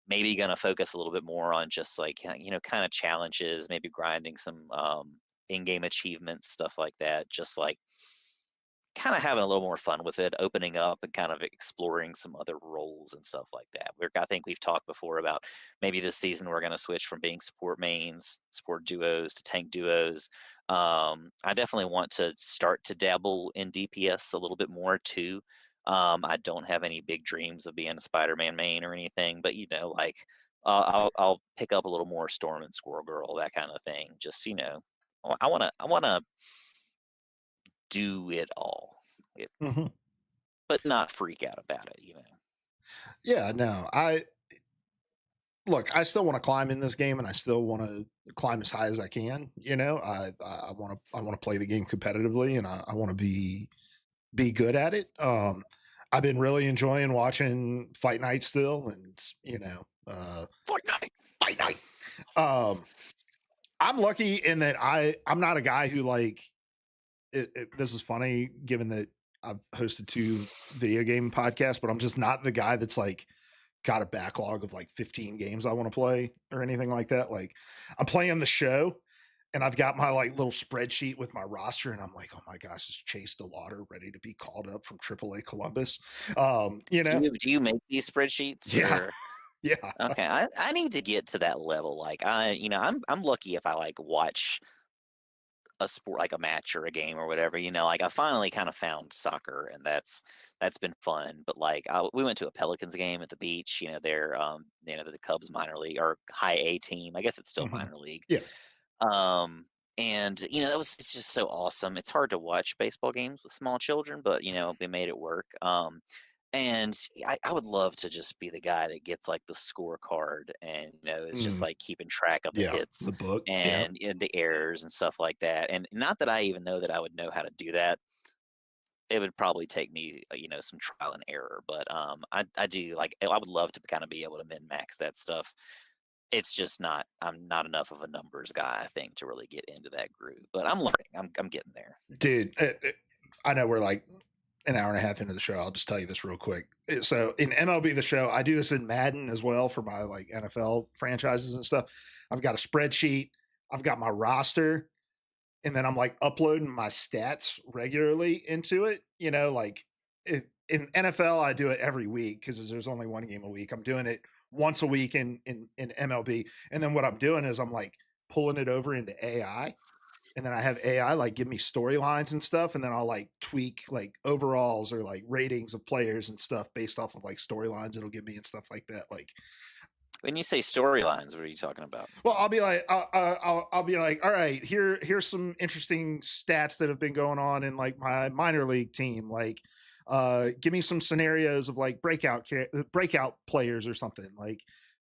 maybe gonna focus a little bit more on just like kind of challenges, maybe grinding some in-game achievements, stuff like that. Just like kind of having a little more fun with it, opening up and kind of exploring some other roles and stuff like that. I think we've talked before about maybe this season we're going to switch from being support mains, support duos to tank duos. I definitely want to start to dabble in DPS a little bit more too. I don't have any big dreams of being a Spider-Man main or anything, but like I'll pick up a little more Storm and Squirrel Girl, that kind of thing. Just I want to do it all. Hmm. But not freak out about it. Yeah, no, I look. I still want to climb in this game, and I still want to climb as high as I can. I want to play the game competitively, and I want to be good at it. I've been really enjoying watching Fight Night still, and Fortnite. Fight Night. Um, I'm lucky in that I'm not a guy who like this is funny given that I've hosted 2 video game podcasts, but I'm just not the guy that's like got a backlog of like 15 games I want to play or anything like that. Like I'm playing the show and I've got my like little spreadsheet with my roster and I'm like, oh my gosh, is Chase DeLauder ready to be called up from AAA Columbus? You Do know? you make these spreadsheets, Yeah. or Yeah. okay? I need to get to that level. Like I'm lucky if I like watch a sport like a match or a game or whatever, like I finally kind of found soccer, and that's been fun. But like we went to a Pelicans game at the beach. They're the Cubs minor league or high A team. I guess it's still Hmm. minor league. Yeah, Um, and it's just so awesome. It's hard to watch baseball games with small children, but we made it work. And I would love to just be the guy that gets like the scorecard and it's just mm, like keeping track of the yeah. hits The book. Yeah, and the errors and stuff like that. And not that I even know that I would know how to do that. It would probably take me, some trial and error. But I do like I would love to kind of be able to min max that stuff. It's just not. I'm not enough of a numbers guy, I think, to really get into that groove. But I'm learning. I'm getting there. dude. I know we're like an hour and a half into the show. I'll just tell you this real quick. So in MLB the show, I do this in Madden as well for my like NFL franchises and stuff. I've got a spreadsheet. I've got my roster, and then I'm like uploading my stats regularly into it. Like in NFL, I do it every week because there's only one game a week. I'm doing it once a week in MLB, and then what I'm doing is I'm like pulling it over into AI, and then I have AI like give me storylines and stuff, and then I'll like tweak like overalls or like ratings of players and stuff based off of like storylines it'll give me and stuff like that. Like, When you say storylines, what are you talking about? well, I'll be like, I'll be like, all right, here's some interesting stats that have been going on in like my minor league team. Like, give me some scenarios of like breakout players or something. Like,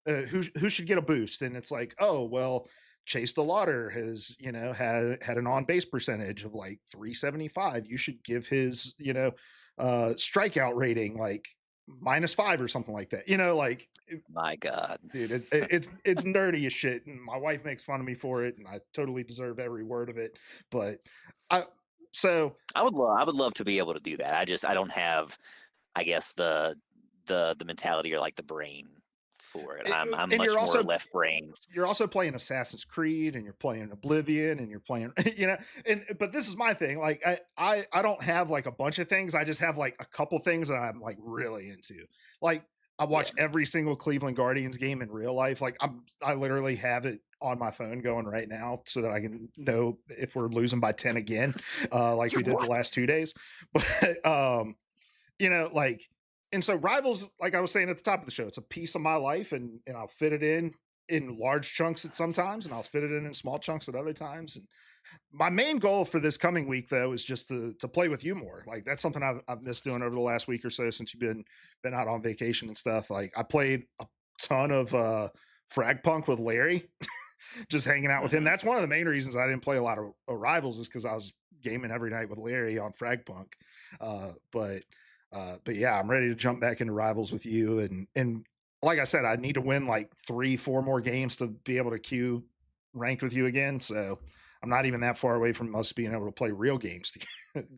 who should get a boost? And it's like, oh well, Chase DeLauder has had an on base percentage of like 375. You should give his strikeout rating like -5 or something like that. Like My God. dude, it's nerdy as shit, and my wife makes fun of me for it, and I totally deserve every word of it. But I so I would love to be able to do that. I don't have, I guess, the mentality or like the brain for it. I'm and much more left brained. you're also playing Assassin's Creed and you're playing Oblivion and you're playing and but this is my thing. Like I don't have like a bunch of things. I just have like a couple things that I'm like really into. Like I Yeah. watch every single Cleveland Guardians game in real life. Like I literally have it on my phone going right now so that I can know if we're losing by 10 again, like You're we did the what? last 2 days. But like, and so Rivals, like I was saying at the top of the show, it's a piece of my life, and I'll fit it in large chunks at sometimes, and I'll fit it in small chunks at other times. And my main goal for this coming week, though, is just to play with you more. Like that's something I've missed doing over the last week or so since you've been out on vacation and stuff. Like I played a ton of Frag Punk with Larry, just hanging out with him. Hmm. That's one of the main reasons I didn't play a lot of Rivals is because I was gaming every night with Larry on Frag Punk. But yeah, I'm ready to jump back into Rivals with you, and like I said, I need to win like 3-4 more games to be able to queue ranked with you again. So I'm not even that far away from us being able to play real games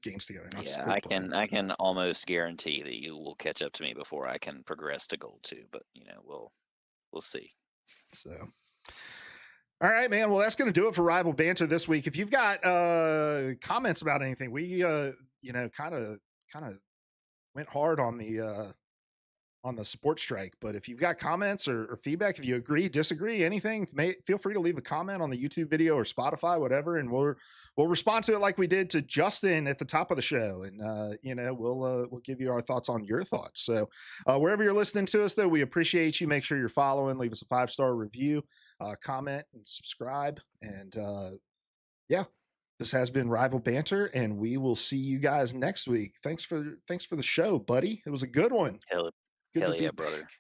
games together, not Yeah, script I playing. can I can almost guarantee that you will catch up to me before I can progress to gold two. But we'll see. So all right, man. Well, that's going to do it for Rival Banter this week. If you've got comments about anything, we kind of went hard on the support strike. But if you've got comments or feedback, if you agree, disagree, anything, feel free to leave a comment on the YouTube video or Spotify, whatever, and we'll respond to it like we did to Justin at the top of the show, and we'll give you our thoughts on your thoughts. So wherever you're listening to us, though, we appreciate you. Make sure you're following, leave us a 5-star review, comment, and subscribe. And yeah. This has been Rival Banter, and we will see you guys next week. Thanks for the show, buddy. It was a good one. Hell, Good to hell be yeah, brother. back.